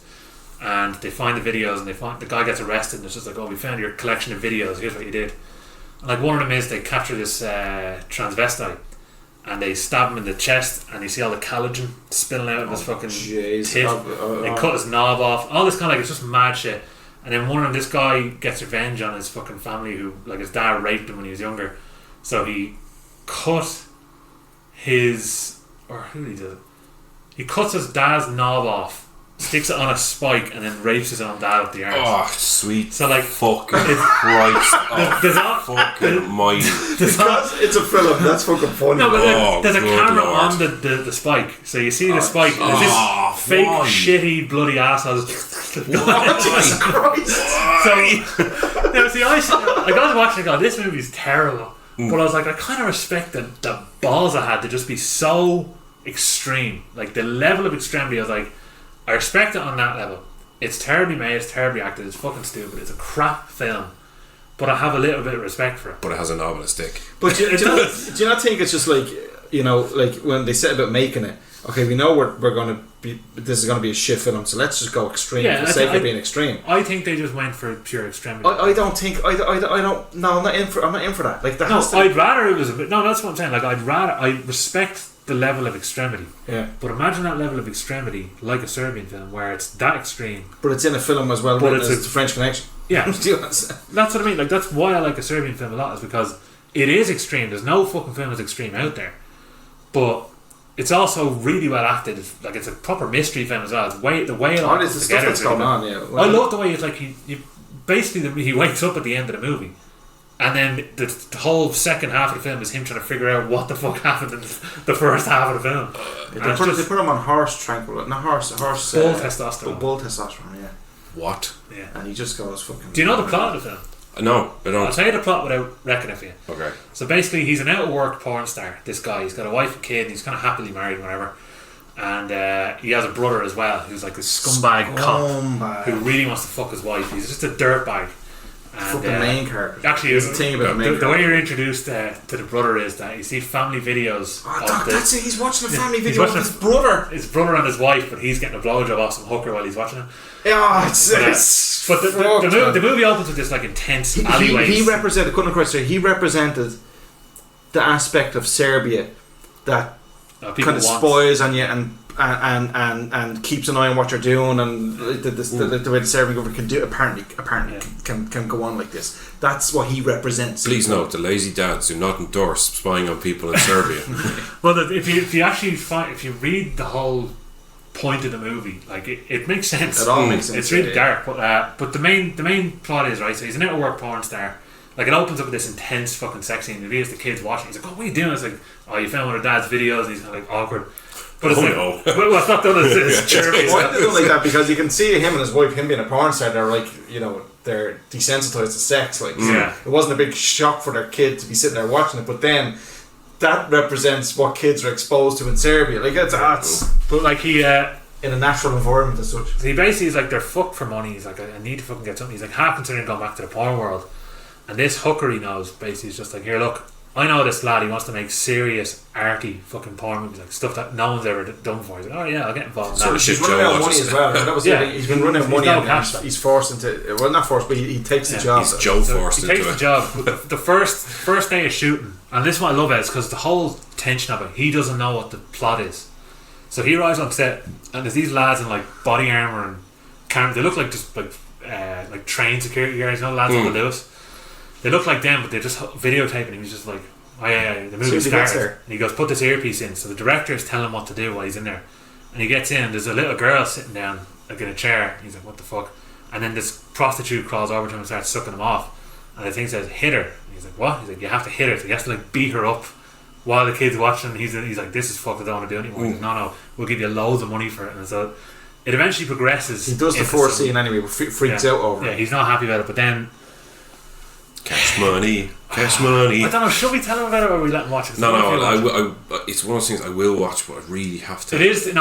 and they find the videos, and the guy gets arrested, and it's just like, oh, we found your collection of videos, here's what you did. And like one of them is they capture this transvestite, and they stab him in the chest, and you see all the collagen spilling out of his fucking tip. They cut his knob off, all this kind of like, it's just mad shit. And then one of them, this guy gets revenge on his fucking family who, like, his dad raped him when he was younger. So he cut his, or who did he do it? He cuts his dad's knob off sticks it on a spike and then rapes his own dad with the arms. Oh, sweet. So like, fucking Christ. Fucking mighty. Because it's a film, that's fucking funny. No, but there's a camera Lord. on the spike, so you see the spike. And there's this fake, shitty, bloody assholes. Jesus Christ. So, see, I was watching it going, this movie's terrible. But I was like, I kind of respect the balls I had to just be so extreme. Like, the level of extremity, I was like, I respect it on that level. It's terribly made, it's terribly acted, it's fucking stupid, it's a crap film. But I have a little bit of respect for it. But it has a knob and a stick. But do you not think it's just like, you know, like when they said about making it, okay, we know we're going to be, this is going to be a shit film, so let's just go extreme for the sake of being extreme. I think they just went for pure extremity. I don't think, I don't, no, I'm not in for that. Like, that has to I'd rather it was a bit, no, that's what I'm saying, like, I respect the level of extremity. Yeah. But imagine that level of extremity like a Serbian film where it's that extreme. But it's in a film as well, but it's the French Connection. Yeah. Do you understand? That's what I mean. Like, that's why I like a Serbian film a lot, is because it is extreme. There's no fucking film that's extreme out there. But it's also really well acted. It's, like, it's a proper mystery film as well. It's the way it all comes comes stuff together. that's going on, yeah. Well, I love the way it's like he basically he wakes up at the end of the movie. And then the whole second half of the film is him trying to figure out what the fuck happened in the first half of the film. They put him on horse tranquil, not horse bull testosterone. Bull testosterone, yeah. What? Yeah. And he just goes fucking. Do you know the plot of the film? No, I don't. I'll tell you the plot without wrecking it for you. Okay. So basically, he's an out of work porn star. This guy, he's got a wife and kid, and he's kind of happily married, and whatever. And he has a brother as well, who's like a scumbag cop who really wants to fuck his wife. He's just a dirtbag. Fucking main character. Actually, there's a thing about the main character. The way you're introduced to the brother is that you see family videos. That's it. He's watching a family video of his brother. His brother and his wife, but he's getting a blowjob off some hooker while he's watching it. Yeah, it's but the movie opens with this like intense alleyways. He represented. Couldn't quite say. He represented the aspect of Serbia that kind of spoils on you and keeps an eye on what you're doing, and the way the Serbian government can do apparently can go on like this. That's what he represents. Please note, the lazy dads do not endorse spying on people in Serbia. Well, if you read the whole point of the movie, like it makes sense. It all makes sense. It's really dark, but the main plot is, right, so he's an out of work porn star. Like, it opens up with this intense fucking sex scene. He has the kids watching. He's like, "Oh, what are you doing?" It's like, "Oh, you found one of Dad's videos," and he's kind of like awkward. But it's no. Well, it's not done as chirpy. Why they do like that? Because you can see him and his wife, him being a porn star, they're like, you know, they're desensitized to sex. Like, it wasn't a big shock for their kid to be sitting there watching it. But then that represents what kids are exposed to in Serbia. Like, it's but like he in a natural environment as such. So he basically is like, they're fucked for money. He's like, I need to fucking get something. He's like half considering going back to the porn world. And this hooker he knows basically is just like, here, look, I know this lad, he wants to make serious arty fucking porn movies, like stuff that no one's ever done before. He's like, oh yeah, I'll get involved in that. He's running out of money as well. That was he's been running out of money and he's forced into, well, not forced, but he takes the job. He's Joe forced into it. He takes the job. The first day of shooting, and this is what I love is because the whole tension of it, he doesn't know what the plot is. So he arrives on set and there's these lads in like body armour and camera. They look like just like trained security guards, you know, lads on the Lewis. They look like them, but they're just videotaping him. He's just like, oh yeah, the movie starts. And he goes, put this earpiece in. So the director is telling him what to do while he's in there. And he gets in, and there's a little girl sitting down, like in a chair. He's like, what the fuck? And then this prostitute crawls over to him and starts sucking him off. And the thing says, hit her. And he's like, what? He's like, you have to hit her. So he has to like beat her up while the kid's watching. He's like, this is fucked, I don't want to do it anymore. He's like, no, we'll give you loads of money for it. And so it eventually progresses. He does the first scene anyway, but freaks out over it. Yeah, he's not happy about it, but then cash money. I don't know, should we tell him about it or we let him watch it? No, it's one of those things I will watch, but I really have to. It's a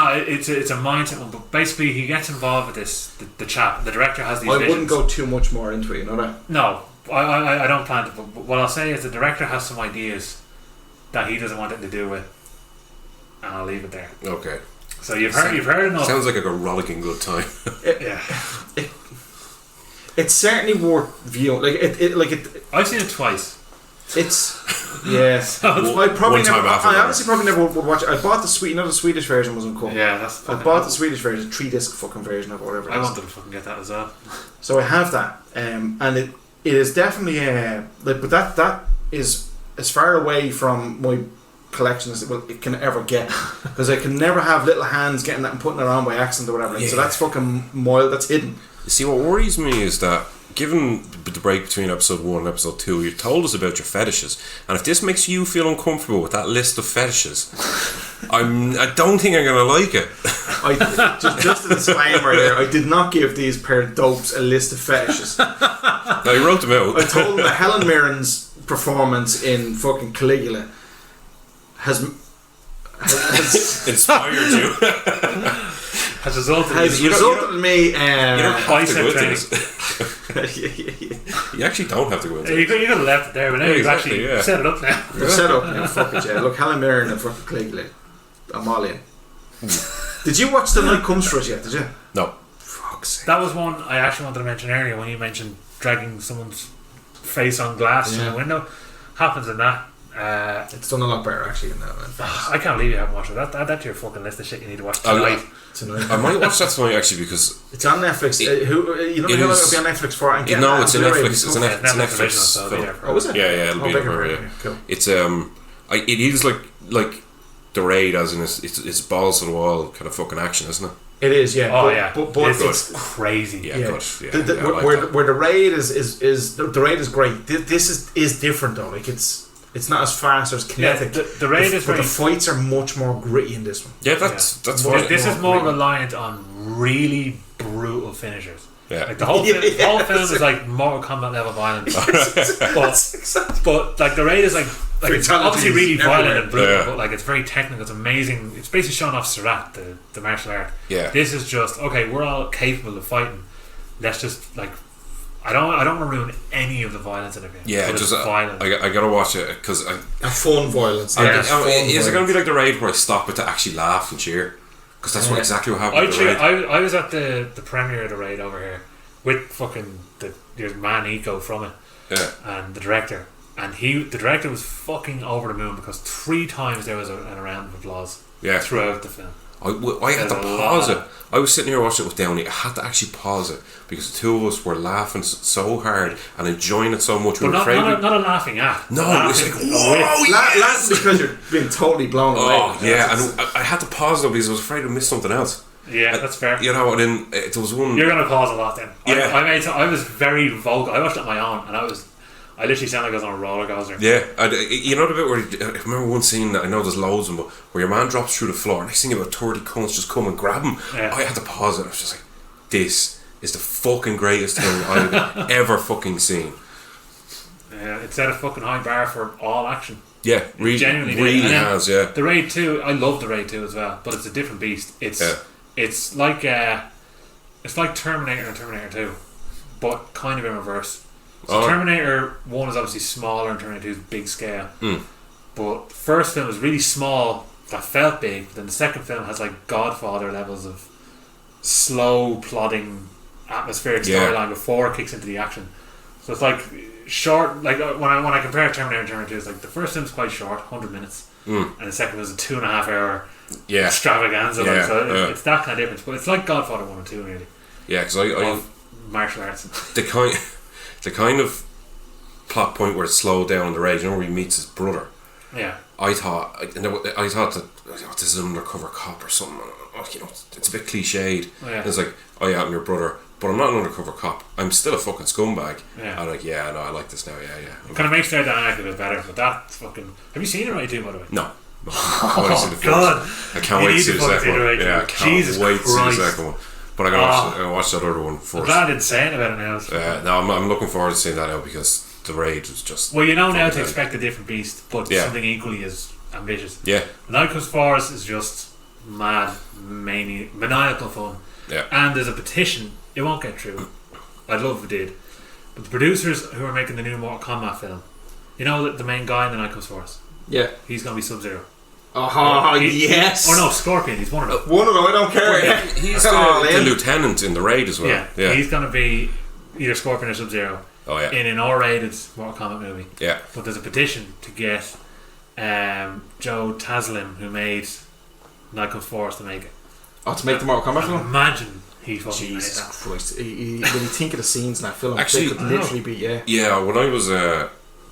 mindset one, but basically he gets involved with this, the chap, the director has these visions. Wouldn't go too much more into it, you know that? No, I don't plan to, but what I'll say is the director has some ideas that he doesn't want it to do with, and I'll leave it there. Okay. So you've heard enough. Sounds like a rollicking good time. It's certainly worth viewing. I've seen it twice. It's I honestly probably never would watch it. I bought the Swedish version wasn't cool. Yeah, that's. I bought the Swedish version, 3-disc fucking version of whatever. I wanted to fucking get that as well. So I have that, and it is definitely but that is as far away from my collection as it can ever get, because I can never have little hands getting that and putting it on by accident or whatever. Like, so that's fucking mild. That's hidden. See, what worries me is that, given the break between episode 1 and episode 2, you told us about your fetishes, and if this makes you feel uncomfortable with that list of fetishes, I don't think I'm going to like it. Just a disclaimer there, I did not give these pair of dopes a list of fetishes. No, you wrote them out. I told them that Helen Mirren's performance in fucking Caligula has inspired you. Has resulted in me. You don't have to go into this. You actually don't have to go into You could have left it there, but now you've exactly, actually set it up now. Set up now, fuck it, yeah. Look, Helen Mirren and fucking Caligula. I'm all in. Did you watch The Night Comes For Us yet, did you? No. Fuck's sake. That was one I actually wanted to mention earlier when you mentioned dragging someone's face on glass through the window. Happens in that. It's done a lot better actually in that one. I can't believe you haven't watched it. That's your fucking list of shit you need to watch tonight. I might watch that tonight actually, because it's on Netflix. You don't know how it'll be on Netflix for it. No, it's a Netflix. It's a Netflix original, film. Oh, is it? Yeah, it'll be there. Yeah. Cool. It's it is like The Raid, as in it's balls to the wall kind of fucking action, isn't it? It is, yeah. But it's crazy. Yeah, good. Yeah, where the Raid is the Raid is great. This is different though. Like it's not as fast or as kinetic. Yeah, the Raid is but the fights are much more gritty in this one. Yeah, that's this is more reliant on really brutal finishers. Yeah. Like the whole film is like Mortal Kombat level violence. but like The Raid is like it's obviously really violent and brutal, but like it's very technical. It's amazing. It's basically showing off Surat, the martial art. Yeah. This is just okay. We're all capable of fighting. Let's just like. I don't want to ruin any of the violence in it. Yeah, just violent. I gotta watch it because a fun violence. Is it gonna be like The Raid where I stop it to actually laugh and cheer? Because that's what exactly what happened. I was at the premiere of The Raid over here with fucking your man Eco from it, and the director, and the director was fucking over the moon because 3 times there was a round of applause throughout the film. I had to pause it. I was sitting here watching it with Downey. I had to actually pause it because the two of us were laughing so hard and enjoying it so much. But not a laughing at. No, it's like whoa, laughing because you're being totally blown away. Oh yeah, and I had to pause it because I was afraid to miss something else. Yeah, that's fair. You know, and then there was one. You're gonna pause a lot then. Yeah, I was very vocal. I watched it on my own, and I literally sounded like I was on a roller coaster. Yeah, you know the bit where I remember one scene that I know there's loads of them, but where your man drops through the floor, next thing about 30 cunts just come and grab him. Yeah. I had to pause it. I was just like, this is the fucking greatest thing I've ever fucking seen. Yeah, it set a fucking high bar for all action. Yeah, really has. Yeah, The Raid 2, I love The Raid 2 as well, but it's a different beast. It's like Terminator and Terminator 2, but kind of in reverse. So Terminator 1 is obviously smaller and Terminator 2 is big scale. But first film was really small, that felt big, but then the second film has like Godfather levels of slow plodding atmospheric storyline before it kicks into the action. So it's like short, like when I compare Terminator and Terminator 2, it's like the first film's quite short, 100 minutes, and the second was a 2.5 hour extravaganza. It's that kind of difference, but it's like Godfather 1 and 2 really. Yeah, because I martial arts. The kind of plot point where it's slowed down in The Raid, you know, where he meets his brother. Yeah. I thought that this is an undercover cop or something. You know, it's a bit cliched. It's like, oh yeah, I'm your brother, but I'm not an undercover cop. I'm still a fucking scumbag. Yeah. I'm like, yeah, no, I like this now. Yeah. It kind of makes their dynamic a bit better, but that's fucking. Have you seen The Raid 2, by the way? No. Oh God! I can't wait to see the second one. Yeah, I can't wait to see the second one. But I gotta watch that other one first. I'm glad I didn't say anything about it now. No, I'm looking forward to seeing that now because The Raid was just. Well, you know now to expect a different beast, but something equally as ambitious. Yeah. Night Comes For Us is just mad, maniacal fun. Yeah. And there's a petition. It won't get through. I'd love if it did. But the producers who are making the new Mortal Kombat film, you know the main guy in the Night Comes For Us? Yeah. He's going to be Sub-Zero. Yes. Oh no, Scorpion. He's one of them. One of them. I don't care. He's the lieutenant in The Raid as well. Yeah. He's going to be either Scorpion or Sub-Zero. Oh yeah. In an R-rated Mortal Kombat movie. Yeah. But there's a petition to get Joe Taslim, who made Night Comes For Us, to make it. Oh, to make the Mortal Kombat film? Imagine he fucking Jesus made that. Christ. When you think of the scenes in that film, actually, they could literally be Yeah, when I was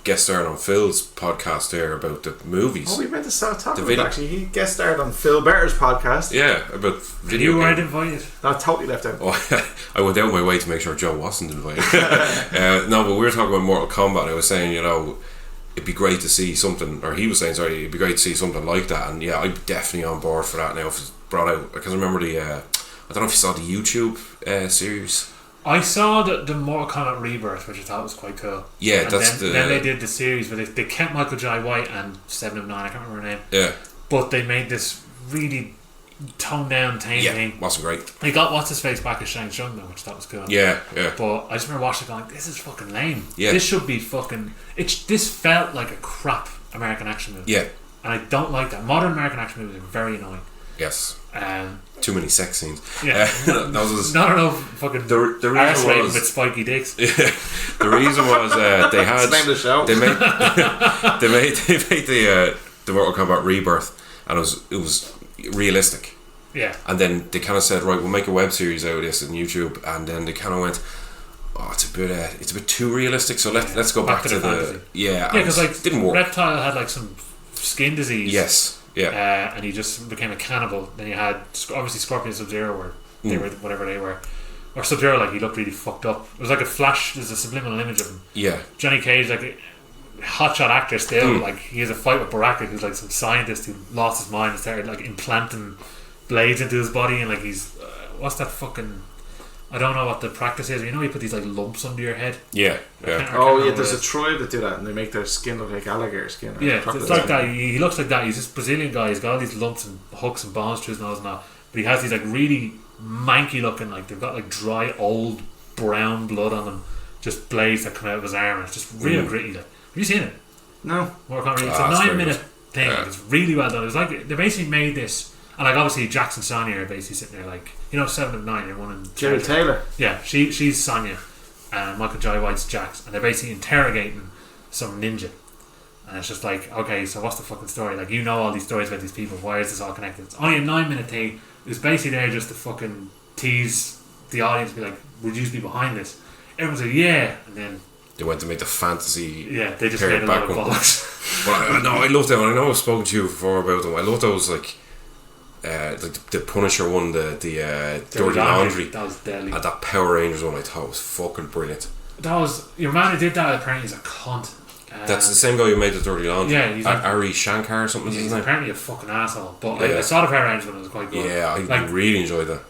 guest starred on Phil's podcast there about the movies. Oh, we meant to start talking video- about actually. He guest starred on Phil Better's podcast. Yeah, about video You weren't games. invited. That totally left out. Oh, I went out of my way to make sure Joe wasn't invited. No, but we were talking about Mortal Kombat. I was saying, you know, it'd be great to see something, or he was saying, sorry, it'd be great to see something like that. And yeah, I'm definitely on board for that now. If it's brought out, because I remember the, I don't know if you saw the YouTube series. I saw the Mortal Kombat Rebirth, which I thought was quite cool. Yeah, and that's then they did the series where they kept Michael Jai White and 7 of 9, I can't remember her name. Yeah. But they made this really toned down, tame thing. Wasn't great. They got what's his face back as Shang Tsung though, which I thought was cool. Yeah, yeah. But I just remember watching it going, this is fucking lame. Yeah. This should be fucking. This felt like a crap American action movie. Yeah. And I don't like that. Modern American action movies are very annoying. Yes. Um, Too many sex scenes. Yeah. That was not enough fucking the reason arse raping was with spiky dicks. the reason was they had That's the name of the show. they made the Mortal Kombat Rebirth, and it was realistic. Yeah. And then they kind of said, right, we'll make a web series out of this on YouTube, and then they kind of went, oh, it's a bit too realistic, so let's go back to the fantasy. yeah, because like didn't work. Reptile had like some skin disease. Yes, yeah, And he just became a cannibal. Then you had obviously Scorpion and Sub-Zero were they were whatever they were, or Sub-Zero, like he looked really fucked up. It was like a flash. There's a subliminal image of him. yeah, Johnny Cage, like a hotshot actor still, like he has a fight with Baraka, who's like some scientist who lost his mind and started like implanting blades into his body, and like he's what's that fucking, I don't know what the practice is. You know, you put these like lumps under your head. yeah. Oh yeah, there's a tribe that do that, and they make their skin look like alligator skin. Yeah, it's like that. He looks like that. He's this Brazilian guy. He's got all these lumps and hooks and bones through his nose and all. But he has these like really manky looking, like they've got like dry old brown blood on them, just blades that come out of his arm. And it's just real gritty. Like, have you seen it? No. It's a it's 9-minute very thing. Yeah. It's really well done. It's like they basically made this, and like obviously Jackson Sonya are basically sitting there like, you know, 7 of 9. You're one in Jerry Taylor. Yeah, she's Sonya, and Michael Jai White's Jax, and they're basically interrogating some ninja. And it's just like, okay, so what's the fucking story? Like, you know all these stories about these people. Why is this all connected? It's only a 9-minute thing. It was basically there just to fucking tease the audience, be like, would you be behind this? Everyone said, yeah. And then They went to make the fantasy. yeah, they just pared made a lot of back one. bollocks. But I love them. I know I've spoken to you before about them. I love those like the Punisher one, the Dirty Laundry, That was deadly. and that Power Rangers one. I thought was fucking brilliant. That was, your man who did that apparently is a cunt. That's the same guy who made the Dirty Laundry. Yeah, he's Ari Shankar or something. He's Isn't it? apparently a fucking asshole. But Yeah. I saw the Power Rangers one, it was quite good. Yeah, I Like, really enjoyed that.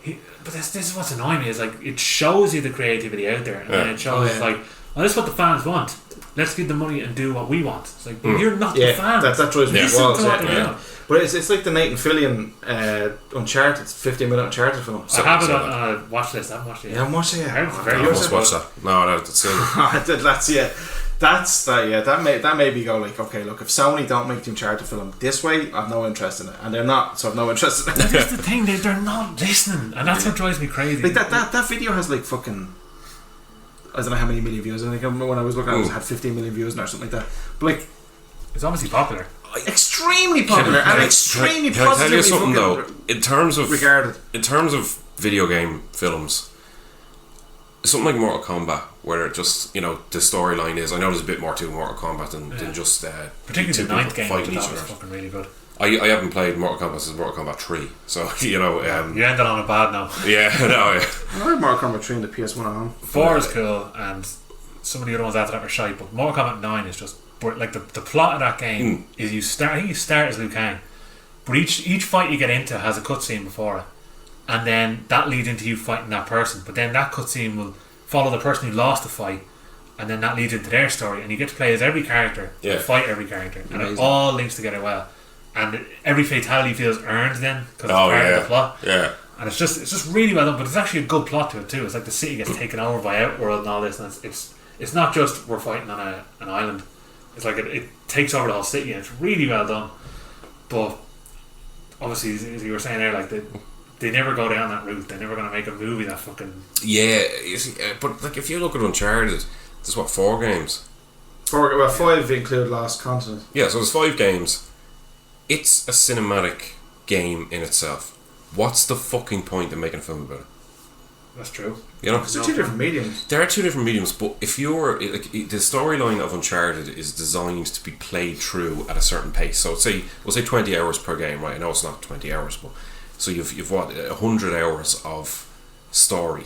But this is what's annoying me, is like it shows you the creativity out there, and then Yeah. it shows like, well, this is what the fans want. Let's give the money and do what we want. It's like, but you're not the fans. That drives me Listen wild. to what they're Yeah. doing. But it's like the Nathan Fillion Uncharted 15-minute Uncharted film. I have it on a watch list. I haven't watched it yet. Yeah, I'm watching it. I heard it's very I good. must watch that. No, that's it. That's yeah. That's that. Yeah, that made me go like, okay, look, if Sony don't make the Uncharted film this way, I've no interest in it, and they're not, so I've no interest in it. That's the thing. They're not listening, and that's what drives me crazy. Like that video has like fucking, I don't know how many million views. I think when I was looking at it, it had 15 million views or something like that. But like, it's obviously popular. extremely popular and extremely Can I tell you positively something though? fucking In terms of regarded. video game films, something like Mortal Kombat, where it just, you know, the storyline is, I know there's a bit more to Mortal Kombat than just Particularly two the 9th people game, fighting that each was other. fucking really good. I haven't played Mortal Kombat since Mortal Kombat 3, so you know. You ended on a bad note. Yeah, no, yeah. I like Mortal Kombat 3 in the PS1 at home. 4 is cool, and some of the other ones after that were shite, but Mortal Kombat 9 is just like the plot of that game is you start as Liu Kang, but each fight you get into has a cutscene before it, and then that leads into you fighting that person, but then that cutscene will follow the person who lost the fight, and then that leads into their story, and you get to play as every character and fight every character, and it all links together well, and every fatality feels earned then because it's part of the plot. Yeah. And it's just really well done, but it's actually a good plot to it too. It's like the city gets taken over by Outworld and all this, and it's not just we're fighting on an island. It's like it takes over the whole city, and it's really well done. But obviously, as you were saying there, like they never go down that route. They're never going to make a movie that fucking. Yeah, you see, but like if you look at Uncharted, there's what, 4 games? 5 include Lost Continent. Yeah, so there's 5 games. It's a cinematic game in itself. What's the fucking point of making a film about it? That's true. You know, Because they're two different mediums. there are two different mediums, but if you're like the storyline of Uncharted is designed to be played through at a certain pace. So we'll say 20 hours per game, right? I know it's not 20 hours, but so you've what 100 hours of story.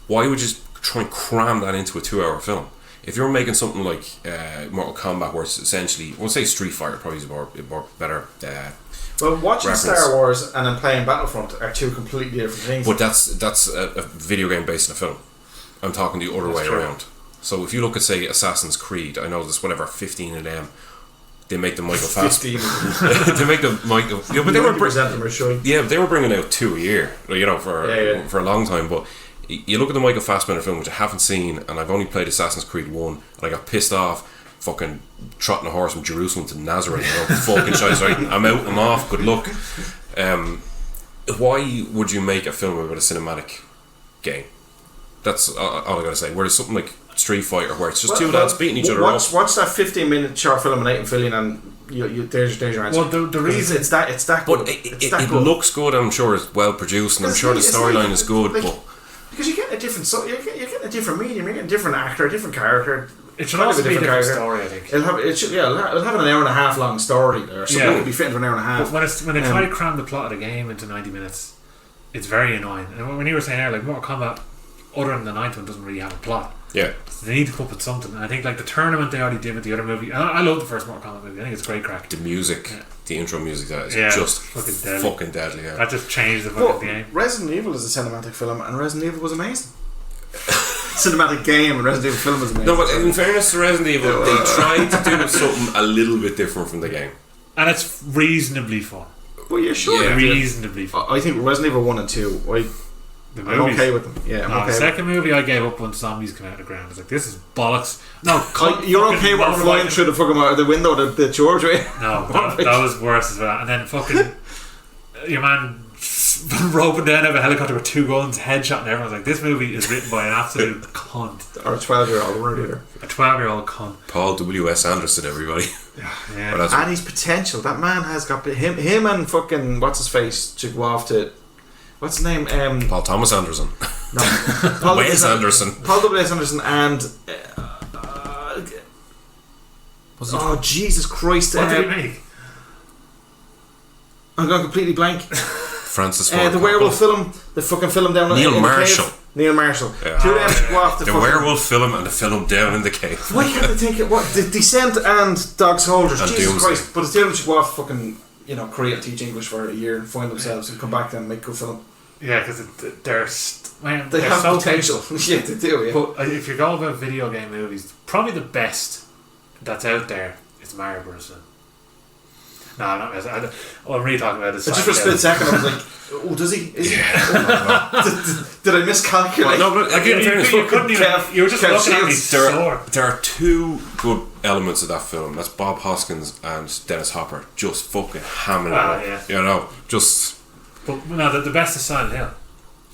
Why would you try and cram that into a 2-hour film? If you're making something like Mortal Kombat, where it's essentially, we'll say Street Fighter, probably is more better. Well, watching reference. Star Wars and then playing Battlefront are two completely different things. But that's a video game based on a film. I'm talking the other way around. So if you look at, say, Assassin's Creed, I know there's whatever 15 of them. They make the Michael Fassbender. They make the Michael. Yeah, but they were they were bringing out 2 a year, you know, for a long time. But you look at the Michael Fassbender film, which I haven't seen, and I've only played Assassin's Creed 1, and I got pissed off. Fucking trotting a horse from Jerusalem to Nazareth, you know, fucking shite. Right, I'm out, I'm off, good luck. Why would you make a film about a cinematic game? That's all I gotta say. Whereas something like Street Fighter, where it's just two lads beating each other up. Watch that 15-minute short film of Nathan Fillion, and there's your answer. Well, the reason it's that but good. it looks good. I'm sure it's well produced, and I'm sure the storyline is good. Like, but because you're getting a different, you're getting a different medium. You're getting a different actor, a different character. it should also be a different story, I think. It'll have an hour and a half long story there, so it could be fit into an hour and a half. But when they try to cram the plot of the game into 90 minutes, it's very annoying. And when you were saying earlier, like Mortal Kombat, other than the 9th one, doesn't really have a plot. yeah, So they need to come up with something. And I think like the tournament they already did with the other movie. And I love the first Mortal Kombat movie. I think it's great crack. the music, the intro music, that is just fucking deadly. Yeah. That just changed the fucking game. Resident Evil is a cinematic film, and Resident Evil was amazing. Cinematic game, and Resident Evil film was amazing. No, but in fairness to Resident Evil, they tried to do something a little bit different from the game. And it's reasonably fun. Well, yeah, sure. Yeah. Reasonably fun. I think Resident Evil 1 and 2, I'm okay with them. Yeah, I'm okay. The second movie I gave up when zombies came out of the ground. I was like, this is bollocks. No, you're okay with flying through the fucking the window of the church, right? No, that was worse as well. And then fucking your man roping down out of a helicopter with 2 guns, headshot, and everyone's like, this movie is written by an absolute cunt. Or a 12-year-old, a 12-year-old cunt. Paul W.S. Anderson, everybody. Yeah. And his potential. That man has got him and fucking what's his face should go off to. What's his name? Paul Thomas Anderson. No, Paul Wes Anderson. Paul W.S. Anderson and Jesus Christ! What did he make? I'm going completely blank. Francis Ford The werewolf film, the fucking film down Neil in Marshall. The cave. Neil Marshall. Yeah. 2 of them should go off the werewolf film and the film Down in the Cave. Why can't they take it? What the Descent and Dog Soldiers? And Jesus Doomsday. Christ! But the 2 of them should go off fucking Korea, teach English for a year, and find themselves, and come back then and make a good film. Yeah, because they're They have so potential. Yeah, they do. Yeah. But if you go about video game movies, probably the best that's out there is Mario Bros. No, I'm not. I'm really talking about this. Just for a split second, I was like, "Oh, does he? Is he? Did I miscalculate?" No, but again, you couldn't even. You were just Kev looking at me Shields. there are 2 good elements of that film. That's Bob Hoskins and Dennis Hopper just fucking hammering it up. Yeah. You know, just. But no, the best is Silent Hill.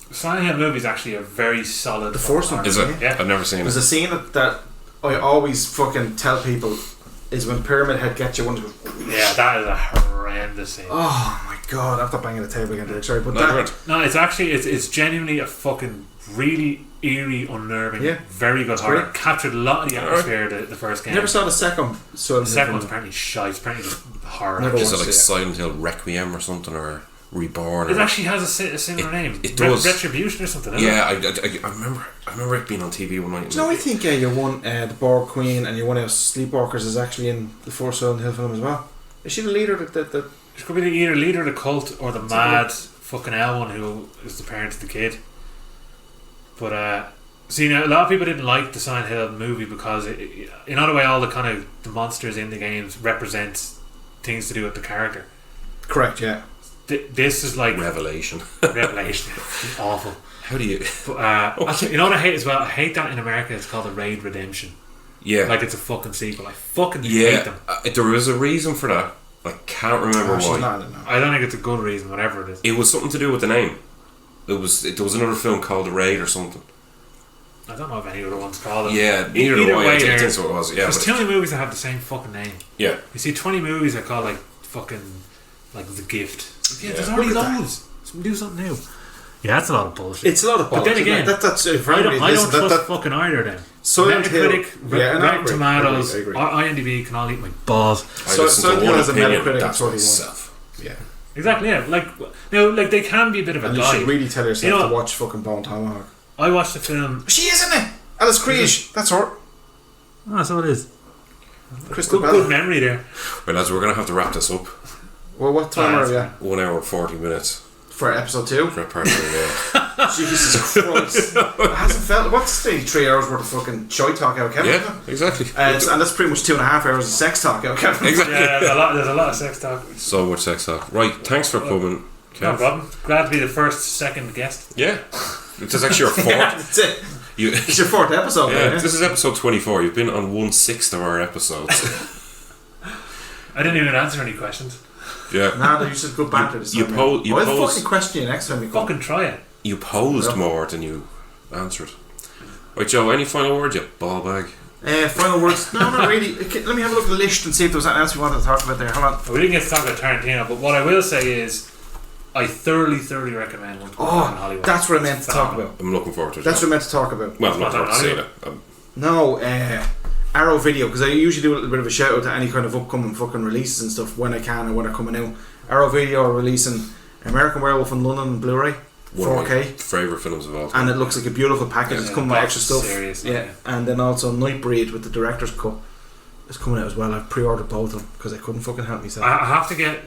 The Silent Hill movie is actually a very solid. The first one. Is it? Yeah. I've never seen There's it. a scene that I always fucking tell people is when Pyramid Head gets you one to go. Yeah, that is a horrendous scene. Oh my god! After banging the table again, Derek. Sorry, but No, it's actually it's genuinely a fucking really eerie, unnerving, very good horror. Great. Captured a lot of the atmosphere of the first game. I never saw the second. So the second one's apparently shite. It's apparently just horror. Never Is it watched like it. Silent Hill Requiem or something, or Reborn? It actually has a similar name. It does. Retribution or something. Isn't Yeah, it? I remember it being on TV one night. Do you know, I think you won the Borg Queen and you won Sleepwalkers is actually in the first Silent Hill film as well. Is she the leader that It could be either leader of the cult or the mad fucking L one who is the parent of the kid. But see, now a lot of people didn't like the Silent Hill movie because in other way all the kind of the monsters in the games represent things to do with the character. Correct, yeah. This is like Revelation. Revelation. Awful. How do you? But you know what I hate as well? I hate that in America it's called a Raid Redemption. Yeah. Like it's a fucking sequel. I fucking hate them. There was a reason for that. I can't remember why. I don't think it's a good reason, whatever it is. It was something to do with the name. There was another film called The Raid or something. I don't know if any other one's called it. Yeah, neither do I. I think so it was. Yeah, there's too many movies that have the same fucking name. Yeah. You see 20 movies that are called like fucking like The Gift. Yeah, there's Yeah. already Look at loads. Do something new. Yeah, that's a lot of bullshit. It's a lot of But bullshit. then again, that's I don't trust fucking either then. Silent Hill. Metacritic, Rotten Tomatoes, I agree. IMDb can all eat my balls. Silent Hill has a Metacritic that's of 41. myself. Yeah. Exactly, yeah. Like, now, like they can be a bit of a And you guide. should really tell yourself You know- to watch fucking Bone Tomahawk. I watched the film. She is in it. Alice Creed. That's her. Oh, so it is. Crystal Good Bell. memory there. Well, lads, we're going to have to wrap this up. Well, what time are we at 1 hour and 40 minutes for episode 2? for part 2. Jesus Christ. It hasn't felt. What's the 3 hours worth of fucking shite talk out, Kevin? Yeah, exactly. And that's pretty much 2.5 hours of sex talk out, Kevin. Exactly. Yeah, there's a lot of sex talk. So much sex talk. Right, thanks for coming, Kev. No problem. Glad to be the second guest. Yeah. This is actually your fourth. That's it. You, It's your 4th episode, yeah, yeah. this is episode 24. You've been on 1/6 of our episodes. I didn't even answer any questions. Yeah. Nah, you said good banter this You time. po- you I'll pose- fucking question you next time you come. Fucking try it. You posed Yeah. more than you answered. Right, Joe, any final words, you ball bag? Final words? No, not really. Okay, let me have a look at the list and see if there was anything else we wanted to talk about there. Hold on. We didn't get to talk about Tarantino, but what I will say is I thoroughly recommend Once Upon a Time in Hollywood. That's what I meant to talk about. I'm looking forward to it. That's what I meant to talk about. Well, I'm not Once Upon going to a say Time. that. No, Arrow Video, because I usually do a little bit of a shout out to any kind of upcoming fucking releases and stuff when I can and when they're coming out. Arrow Video are releasing American Werewolf in London Blu-ray, One of my 4K, favourite films of all time. and it looks like a beautiful package. It's Yeah, coming with box extra stuff. series, Yeah, yeah. and then also Nightbreed with the director's cut is coming out as well. I've pre-ordered both of them because I couldn't fucking help myself. I have to get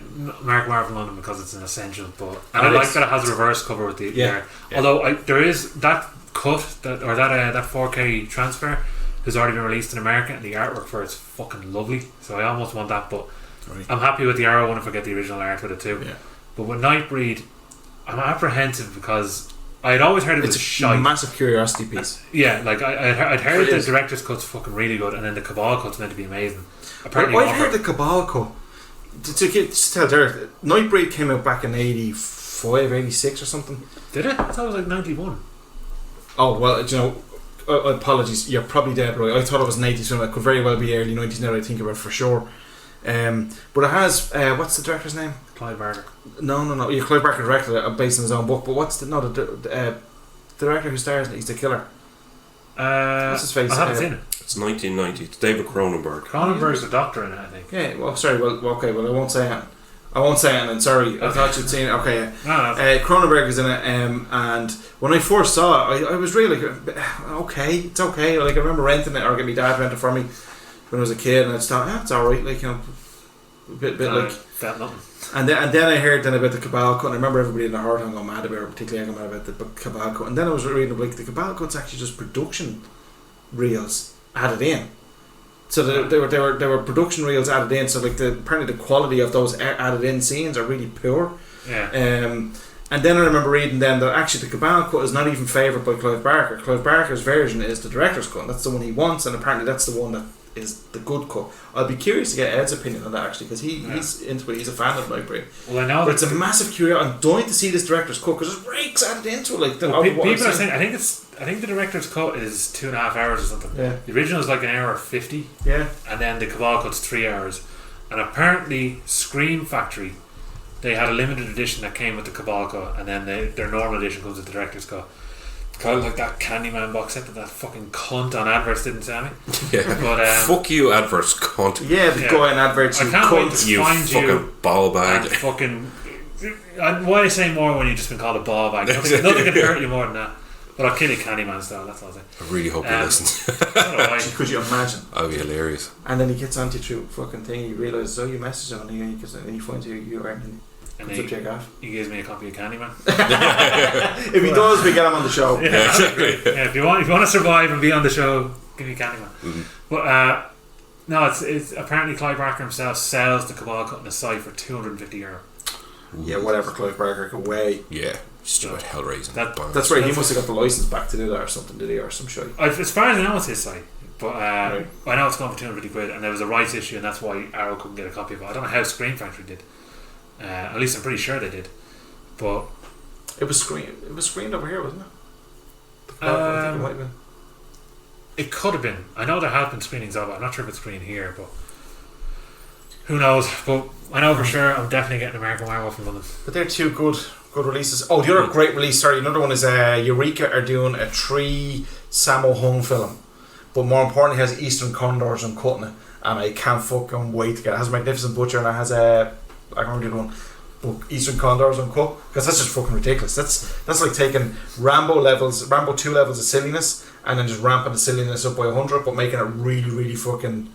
Mark Marvel London because it's an essential, but and I It like is. that it has a reverse cover with the Yeah. there. Although there is that cut that 4K transfer has already been released in America, and the artwork for it's fucking lovely. So I almost want that, but Right. I'm happy with the Arrow one if I get the original art with it too. Yeah. But with Nightbreed, I'm apprehensive because I had always heard it was It's a shite. massive curiosity piece. Yeah, like I'd heard It the is. director's cut's fucking really good, and then the Cabal cut's meant to be amazing. Apparently, I've heard the Cabal cut. To tell Derek, Nightbreed came out back in 85, 86 or something. did it? I thought it was like 91. Oh, well, you know, apologies, you're probably dead right. I thought it was an 80s film. It could very well be early 90s now that I think about it for sure. But it has, what's the director's name? Clive Barker. No. Yeah, Clive Barker directed it based on his own book. But what's the director who stars in it? He's the killer. What's his face? I haven't seen it. It's 1990. It's David Cronenberg. Cronenberg's the doctor in it, I think. Yeah, well, sorry, okay, well, I won't say it. And sorry, I thought you'd seen it. Okay, yeah. No. Cronenberg is in it, and when I first saw it, I was really like, okay, it's okay. Like I remember renting it, or getting my dad rent it for me when I was a kid, and I just thought, it's alright, like, you know, a bit like. Felt nothing. And then I heard then about the Cabal cut, and I remember everybody in the heart got mad about it, particularly I got mad about the Cabal cut. And then I was reading like the Cabal cut's actually just production reels added in. So they were production reels added in. So like apparently the quality of those added in scenes are really poor. Yeah. And then I remember reading then that actually the Cabal cut is not even favoured by Clive Barker. Clive Barker's version is the director's cut. And that's the one he wants, and apparently that's the one that is the good cut. I'll be curious to get Ed's opinion on that actually, because he's into it. He's a fan of Nightbreed. Well, I know But it's a massive curiosity. I'm dying to see this director's cut because there's breaks added into it. Like people are saying. I think the director's cut is 2.5 hours or something. Yeah. The original is like an hour 50. Yeah. And then the Cabal cut's 3 hours. And apparently, Scream Factory, they had a limited edition that came with the Cabal cut, and then their normal edition comes with the director's cut. Kind of like that Candyman box set that fucking cunt on adverts didn't sell me. Yeah. But Fuck you, adverts, cunt. Yeah, the guy in adverts. I You can't wait cunt. to You find fucking you ball bag. and fucking. Why say more when you've just been called a ball bag? Nothing can hurt you more than that. But I'll kill you Candyman style, that's all I'll say. I really hope you listen. So do I. Could you imagine? That'd be hilarious. And then he gets onto you through fucking thing. He realizes, you message him, and he finds you aren't. And Comes up to your gaff. he gives me a copy of Candyman. If he does, we get him on the show. Yeah, that'd be great. Yeah, if you want to survive and be on the show, give me Candyman. Mm-hmm. But no, it's apparently Clive Barker himself sells the Cabal cut on the site for €250. Yeah, whatever. Clive Barker can weigh. Yeah, stupid hellraising. That's right. He must have got the license back to do that or something, did he, or some shit? As far as I know, it's his site. But Right. I know it's gone for £250, and there was a rights issue, and that's why Arrow couldn't get a copy of it. I don't know how Scream Factory did. At least I'm pretty sure they did. But It was screened over here, wasn't it? The Cabal cut, I think it might have been. it could have been. I know there have been screenings of it. I'm not sure if it's screened here, but who knows. But I know for sure I'm definitely getting American Werewolf from them. But they're two good releases. Oh, the other great release, sorry, another one is Eureka are doing a 3 Sammo Hung film. But more importantly, it has Eastern Condors and cutting it. And I can't fucking wait to get it. It has Magnificent Butcher and it has I can't remember the other one. But Eastern Condors uncut. Because that's just fucking ridiculous. That's like taking Rambo 2 levels of silliness and then just ramping the silliness up by 100, but making it really, really fucking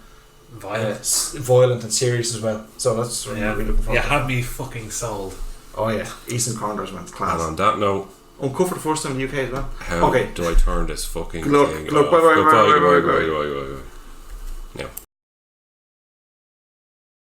violent and serious as well. So that's what I'm really looking forward to. You have me fucking sold. Oh yeah, Eastern Condors, man, it's class. And on that note, uncut for the first time in the UK as well. How do I turn this fucking thing off? Bye.